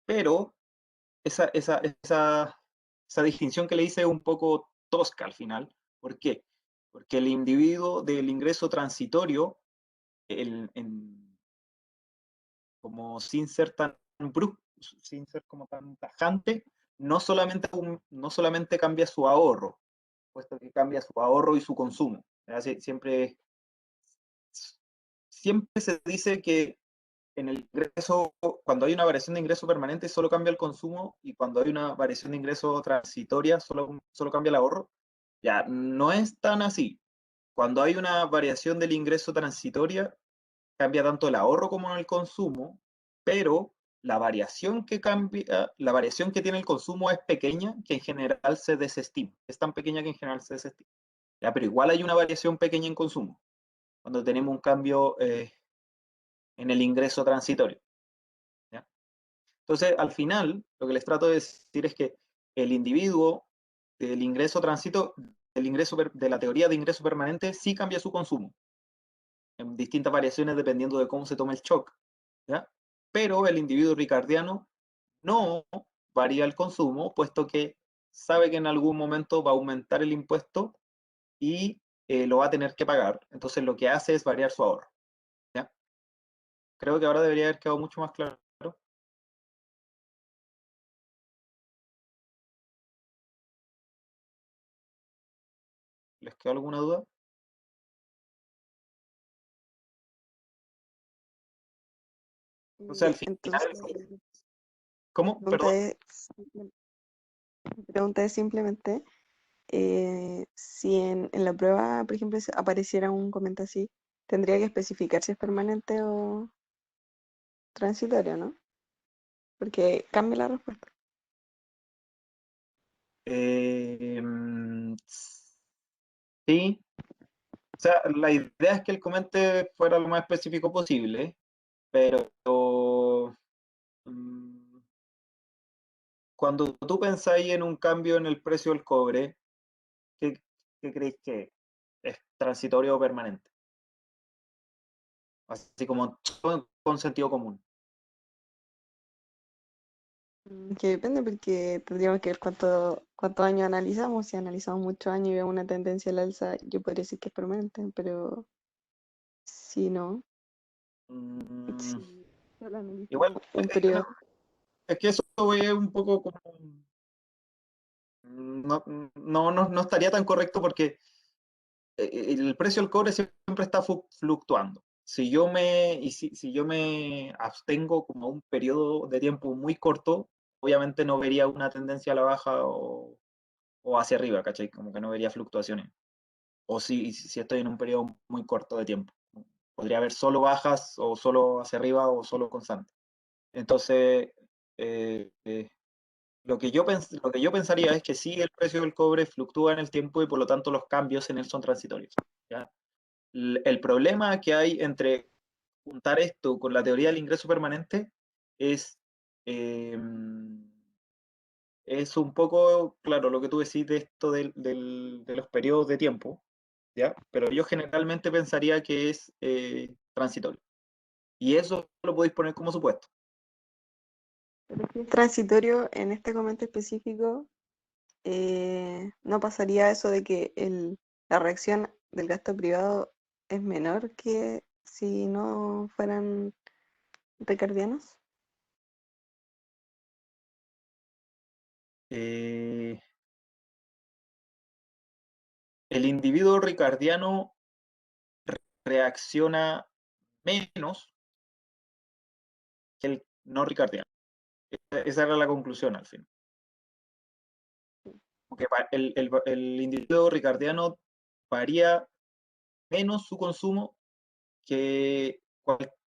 Speaker 1: pero esa distinción que le hice es un poco tosca al final. ¿Por qué? Porque el individuo del ingreso transitorio, como sin ser tan brusco, sin ser como tan tajante, no solamente cambia su ahorro, puesto que cambia su ahorro y su consumo. Siempre se dice que en el ingreso, cuando hay una variación de ingreso permanente, solo cambia el consumo, y cuando hay una variación de ingreso transitoria, solo cambia el ahorro. Ya, no es tan así. Cuando hay una variación del ingreso transitoria, cambia tanto el ahorro como el consumo, pero la variación que tiene el consumo es pequeña, que en general se desestima. Es tan pequeña que en general se desestima. Ya, pero igual hay una variación pequeña en consumo, cuando tenemos un cambio en el ingreso transitorio. ¿Ya? Entonces, al final, lo que les trato de decir es que el individuo del ingreso tránsito, de la teoría de ingreso permanente, sí cambia su consumo en distintas variaciones dependiendo de cómo se toma el shock. ¿Ya? Pero el individuo ricardiano no varía el consumo, puesto que sabe que en algún momento va a aumentar el impuesto y lo va a tener que pagar. Entonces lo que hace es variar su ahorro. ¿Ya? Creo que ahora debería haber quedado mucho más claro. ¿Les quedó alguna duda? Entonces al
Speaker 2: Ya,
Speaker 1: final,
Speaker 2: entonces,
Speaker 1: ¿cómo?
Speaker 2: mi
Speaker 1: Perdón.
Speaker 2: pregunta es simplemente si en la prueba, por ejemplo, apareciera un comentario así, tendría que especificar si es permanente o transitorio, ¿no? Porque cambia la respuesta.
Speaker 1: Sí, o sea, la idea es que el comente fuera lo más específico posible, pero mm, cuando tú pensáis en un cambio en el precio del cobre, ¿qué, qué creéis que es transitorio o permanente? Así como todo con sentido común.
Speaker 2: Que depende porque tendríamos que ver cuántos años analizamos. Si analizamos muchos años y vemos una tendencia al alza, yo podría decir que es permanente, pero si no,
Speaker 1: Mm,
Speaker 2: si solo
Speaker 1: igual,
Speaker 2: analizamos un periodo.
Speaker 1: es que eso es un poco como... no estaría tan correcto porque el precio del cobre siempre está fluctuando. Si yo me abstengo como un periodo de tiempo muy corto, obviamente no vería una tendencia a la baja o hacia arriba, ¿cachai? Como que no vería fluctuaciones. O si estoy en un periodo muy corto de tiempo. Podría haber solo bajas o solo hacia arriba o solo constante. Entonces, eh, eh, lo que yo pensaría es que sí, el precio del cobre fluctúa en el tiempo y por lo tanto los cambios en él son transitorios. ¿Ya? El problema que hay entre juntar esto con la teoría del ingreso permanente es, eh, es un poco, claro, lo que tú decís de esto de los periodos de tiempo, ¿ya? Pero yo generalmente pensaría que es transitorio. Y eso lo podéis poner como supuesto.
Speaker 2: Pero si es transitorio, en este comentario específico, no pasaría eso de que la reacción del gasto privado es menor que si no fueran ricardianos.
Speaker 1: Eh, el individuo ricardiano reacciona menos que el no ricardiano. Esa era la conclusión al fin. Porque el individuo ricardiano varía menos su consumo que,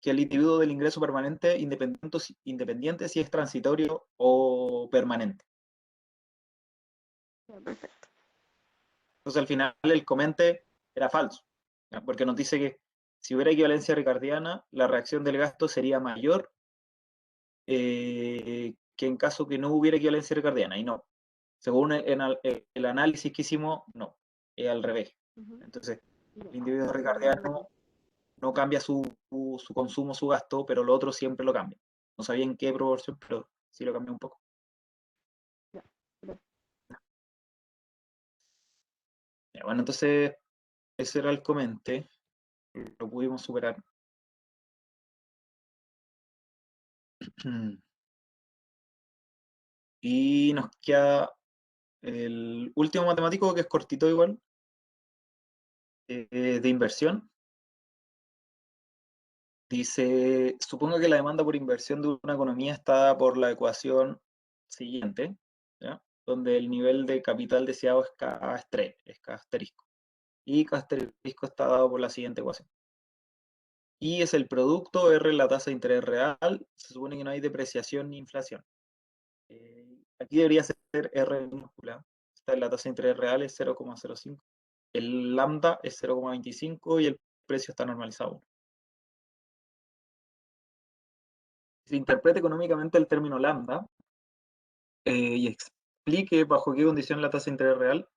Speaker 1: que el individuo del ingreso permanente, independiente si es transitorio o permanente.
Speaker 2: Perfecto.
Speaker 1: Entonces al final el comente era falso, ¿ya? Porque nos dice que si hubiera equivalencia ricardiana, la reacción del gasto sería mayor que en caso que no hubiera equivalencia ricardiana, y no. Según el análisis que hicimos, no, es al revés. Entonces, el individuo ricardiano no cambia su consumo, su gasto, pero lo otro siempre lo cambia. No sabía en qué proporción, pero sí lo cambia un poco. Ya, bueno, entonces ese era el comente, lo pudimos superar. Y nos queda el último matemático, que es cortito igual, de inversión. Dice, supongo que la demanda por inversión de una economía está dada por la ecuación siguiente, ¿ya? Donde el nivel de capital deseado es K3, es K asterisco. Y K asterisco está dado por la siguiente ecuación. Y es el producto, R la tasa de interés real, se supone que no hay depreciación ni inflación. Aquí debería ser R minúscula. Esta es la tasa de interés real, es 0,05. El lambda es 0,25 y el precio está normalizado. Se interpreta económicamente el término lambda y explique bajo qué condición la tasa de interés real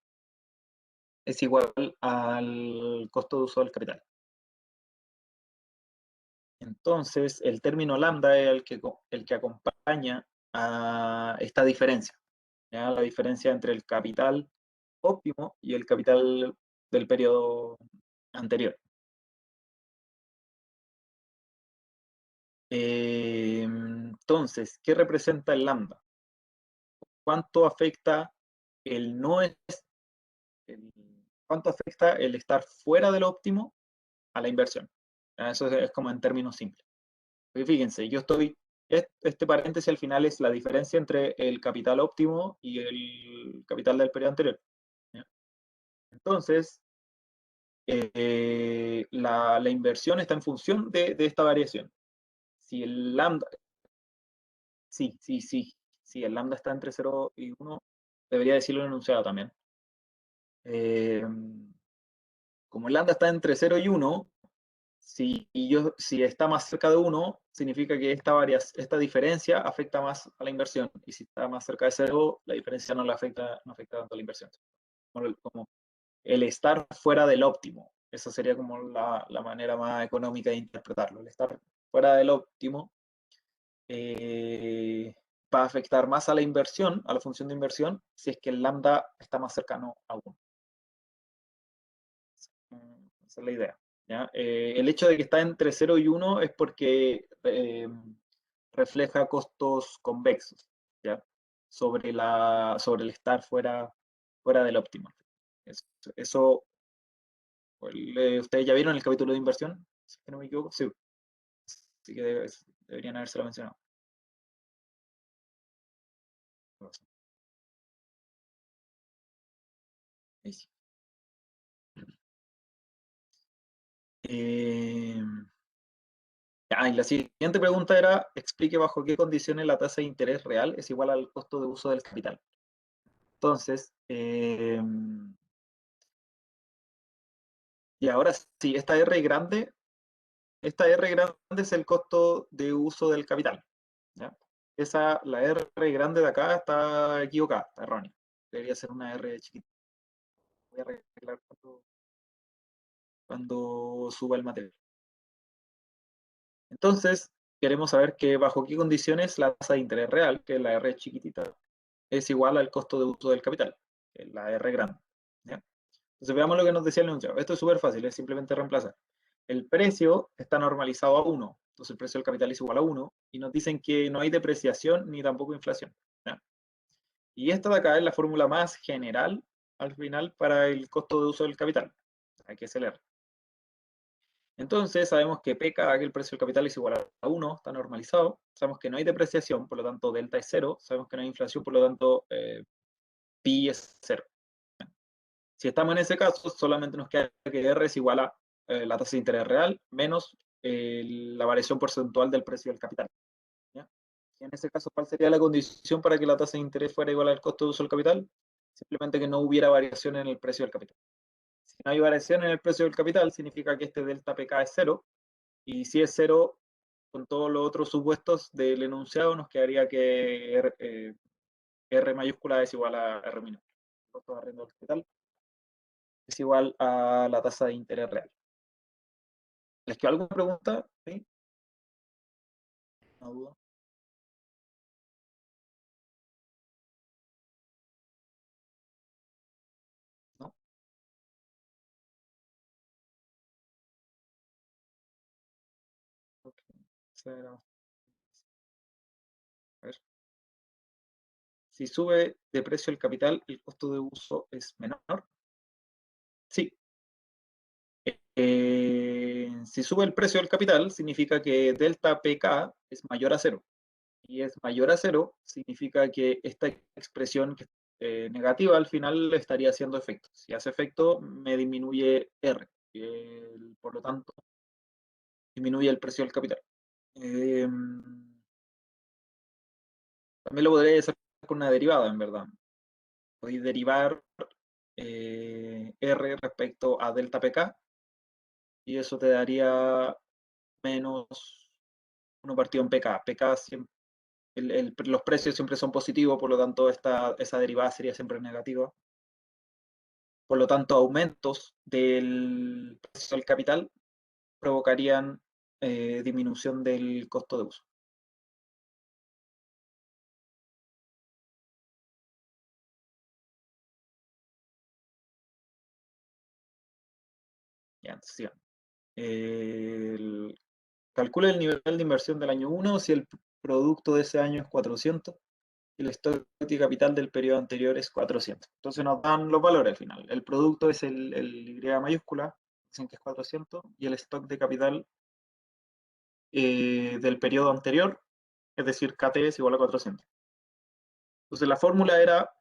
Speaker 1: es igual al costo de uso del capital. Entonces, el término lambda es el que acompaña a esta diferencia, ¿ya? La diferencia entre el capital óptimo y el capital del periodo anterior. Entonces, ¿qué representa el lambda? ¿Cuánto afecta el no es, cuánto afecta el estar fuera del óptimo a la inversión? Eso es como en términos simples. Porque fíjense, yo estoy, este paréntesis al final es la diferencia entre el capital óptimo y el capital del periodo anterior, ¿ya? Entonces, la inversión está en función de esta variación. Si el lambda, sí, el lambda está entre 0 y 1, debería decirlo en el enunciado también. Como el lambda está entre 0 y 1, si está más cerca de 1, significa que esta diferencia afecta más a la inversión. Y si está más cerca de 0, la diferencia no afecta tanto a la inversión. Como el estar fuera del óptimo. Esa sería como la manera más económica de interpretarlo. El estar fuera del óptimo va a afectar más a la inversión, a la función de inversión, si es que el lambda está más cercano a 1. Esa es la idea, ¿ya? El hecho de que está entre 0 y 1 es porque refleja costos convexos, ¿ya? Sobre el estar fuera del óptimo. Eso ustedes ya vieron el capítulo de inversión, si no me equivoco. Sí, así que deberían habérselo mencionado. Ahí sí. Y la siguiente pregunta era, explique bajo qué condiciones la tasa de interés real es igual al costo de uso del capital. Entonces, y ahora sí, esta R grande es el costo de uso del capital, ¿ya? La R grande de acá está equivocada, está errónea. Debería ser una R chiquita. Voy a arreglar cuando suba el material. Entonces, queremos saber que bajo qué condiciones la tasa de interés real, que es la R chiquitita, es igual al costo de uso del capital, que es la R grande, ¿ya? Entonces veamos lo que nos decía el enunciado. Esto es súper fácil, es simplemente reemplazar. El precio está normalizado a 1, entonces el precio del capital es igual a 1, y nos dicen que no hay depreciación ni tampoco inflación, ¿ya? Y esta de acá es la fórmula más general al final para el costo de uso del capital, que es el R. Entonces sabemos que PK, que el precio del capital es igual a 1, está normalizado. Sabemos que no hay depreciación, por lo tanto delta es 0. Sabemos que no hay inflación, por lo tanto pi es 0. Si estamos en ese caso, solamente nos queda que R es igual a la tasa de interés real menos la variación porcentual del precio del capital. ¿Ya? Y en ese caso, ¿cuál sería la condición para que la tasa de interés fuera igual al costo de uso del capital? Simplemente que no hubiera variación en el precio del capital. Si no hay variación en el precio del capital, significa que este delta PK es 0, y si es 0, con todos los otros supuestos del enunciado, nos quedaría que R mayúscula es igual a R minúscula. El costo de arriendo del capital es igual a la tasa de interés real. ¿Les quedó alguna pregunta? ¿Sí? ¿Una duda? ¿No? Okay. A ver. Si sube de precio el capital, el costo de uso es menor. Sí. Si sube el precio del capital, significa que delta PK es mayor a 0. Y es mayor a 0, significa que esta expresión negativa al final estaría haciendo efecto. Si hace efecto, me disminuye R. Por lo tanto, disminuye el precio del capital. También lo podría hacer con una derivada, en verdad. Podéis derivar R respecto a delta PK y eso te daría menos 1 partido en PK. PK siempre, los precios siempre son positivos, por lo tanto esa derivada sería siempre negativa. Por lo tanto, aumentos del precio del capital provocarían disminución del costo de uso. Ya, entonces, calcula el nivel de inversión del año 1 si el producto de ese año es 400 y el stock de capital del periodo anterior es 400. Entonces nos dan los valores al final. El producto es el Y mayúscula, dicen que es 400, y el stock de capital del periodo anterior, es decir, KT es igual a 400. Entonces la fórmula era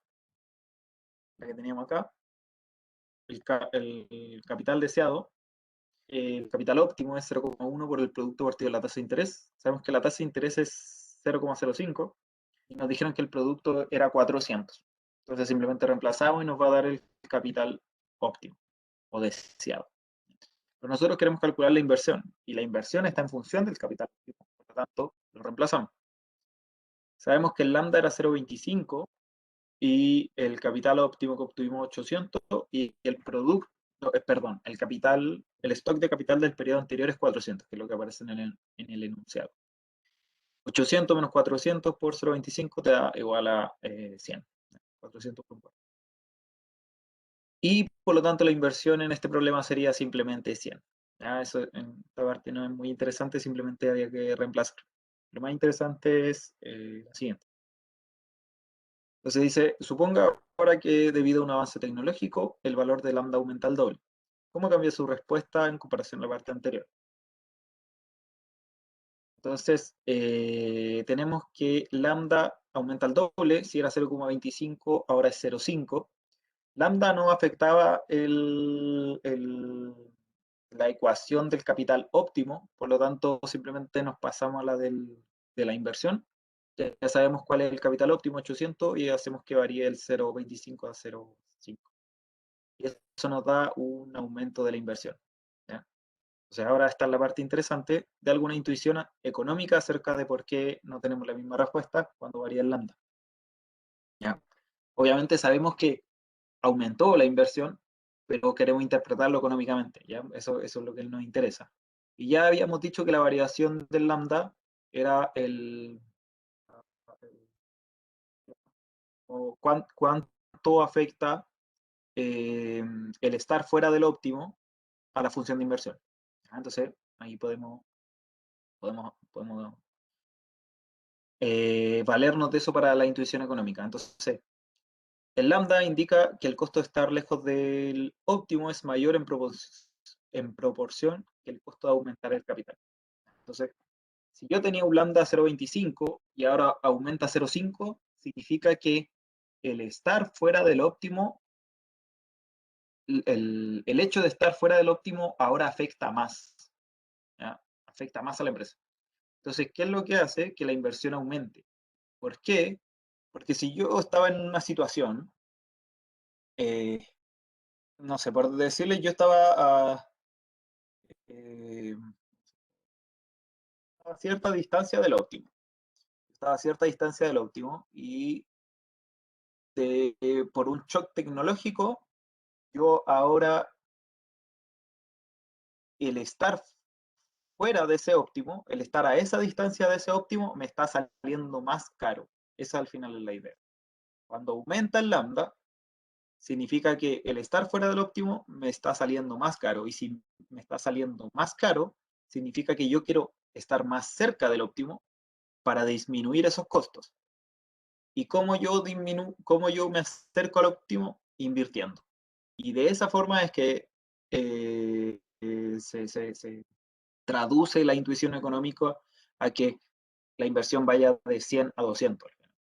Speaker 1: la que teníamos acá, el capital deseado, el capital óptimo es 0,1 por el producto partido de la tasa de interés. Sabemos que la tasa de interés es 0,05 y nos dijeron que el producto era 400. Entonces simplemente reemplazamos y nos va a dar el capital óptimo o deseado. Pero nosotros queremos calcular la inversión y la inversión está en función del capital óptimo. Por lo tanto, lo reemplazamos. Sabemos que el lambda era 0,25 y el capital óptimo que obtuvimos 800 y el producto, perdón, el stock de capital del periodo anterior es 400, que es lo que aparece en el enunciado. 800 menos 400 por 0,25 te da igual a 100. 400 por 4. Y por lo tanto la inversión en este problema sería simplemente 100. ¿Ya? Eso en esta parte no es muy interesante, simplemente había que reemplazar. Lo más interesante es la siguiente. Entonces dice, suponga ahora que debido a un avance tecnológico, el valor de lambda aumenta al doble. ¿Cómo cambia su respuesta en comparación a la parte anterior? Entonces, tenemos que lambda aumenta al doble, si era 0,25, ahora es 0,5. Lambda no afectaba la ecuación del capital óptimo, por lo tanto, simplemente nos pasamos a la de la inversión. Ya sabemos cuál es el capital óptimo, 800, y hacemos que varíe el 0,25 a 0,5. Y eso nos da un aumento de la inversión. ¿Ya? Entonces ahora está la parte interesante de alguna intuición económica acerca de por qué no tenemos la misma respuesta cuando varía el lambda. ¿Ya? Obviamente sabemos que aumentó la inversión, pero queremos interpretarlo económicamente. ¿Ya? Eso es lo que nos interesa. Y ya habíamos dicho que la variación del lambda era o cuánto afecta el estar fuera del óptimo a la función de inversión. Entonces, ahí podemos valernos de eso para la intuición económica. Entonces, el lambda indica que el costo de estar lejos del óptimo es mayor en proporción el costo de aumentar el capital. Entonces, si yo tenía un lambda 0.25 y ahora aumenta 0.5, significa que el estar fuera del óptimo, el hecho de estar fuera del óptimo ahora afecta más, ¿ya? Afecta más a la empresa. Entonces, ¿qué es lo que hace? Que la inversión aumente. ¿Por qué? Porque si yo estaba en una situación, no sé, por decirle, yo estaba a cierta distancia del óptimo. Estaba a cierta distancia del óptimo y por un shock tecnológico, yo ahora el estar fuera de ese óptimo, el estar a esa distancia de ese óptimo, me está saliendo más caro. Esa al final es la idea. Cuando aumenta el lambda, significa que el estar fuera del óptimo me está saliendo más caro. Y si me está saliendo más caro, significa que yo quiero estar más cerca del óptimo para disminuir esos costos. ¿Y cómo yo me acerco al óptimo? Invirtiendo. Y de esa forma es que se traduce la intuición económica a que la inversión vaya de 100 a 200.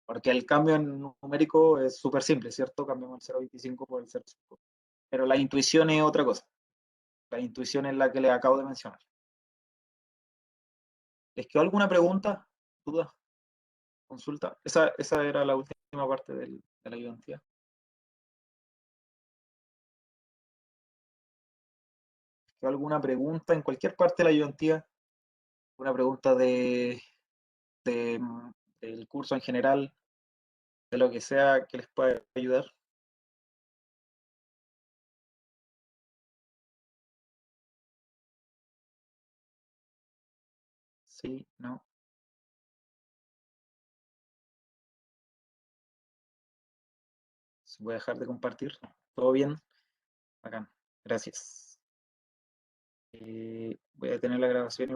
Speaker 1: Porque el cambio en numérico es súper simple, ¿cierto? Cambiamos el 0.25 por el 0.5. Pero la intuición es otra cosa. La intuición es la que les acabo de mencionar. ¿Les quedó alguna pregunta, duda, consulta? Esa era la última parte de la ayudantía. ¿Les quedó alguna pregunta en cualquier parte de la ayudantía? ¿Una pregunta del curso en general? De lo que sea que les pueda ayudar. Sí, no. Voy a dejar de compartir. ¿Todo bien? Bacán. Gracias. Voy a detener la grabación.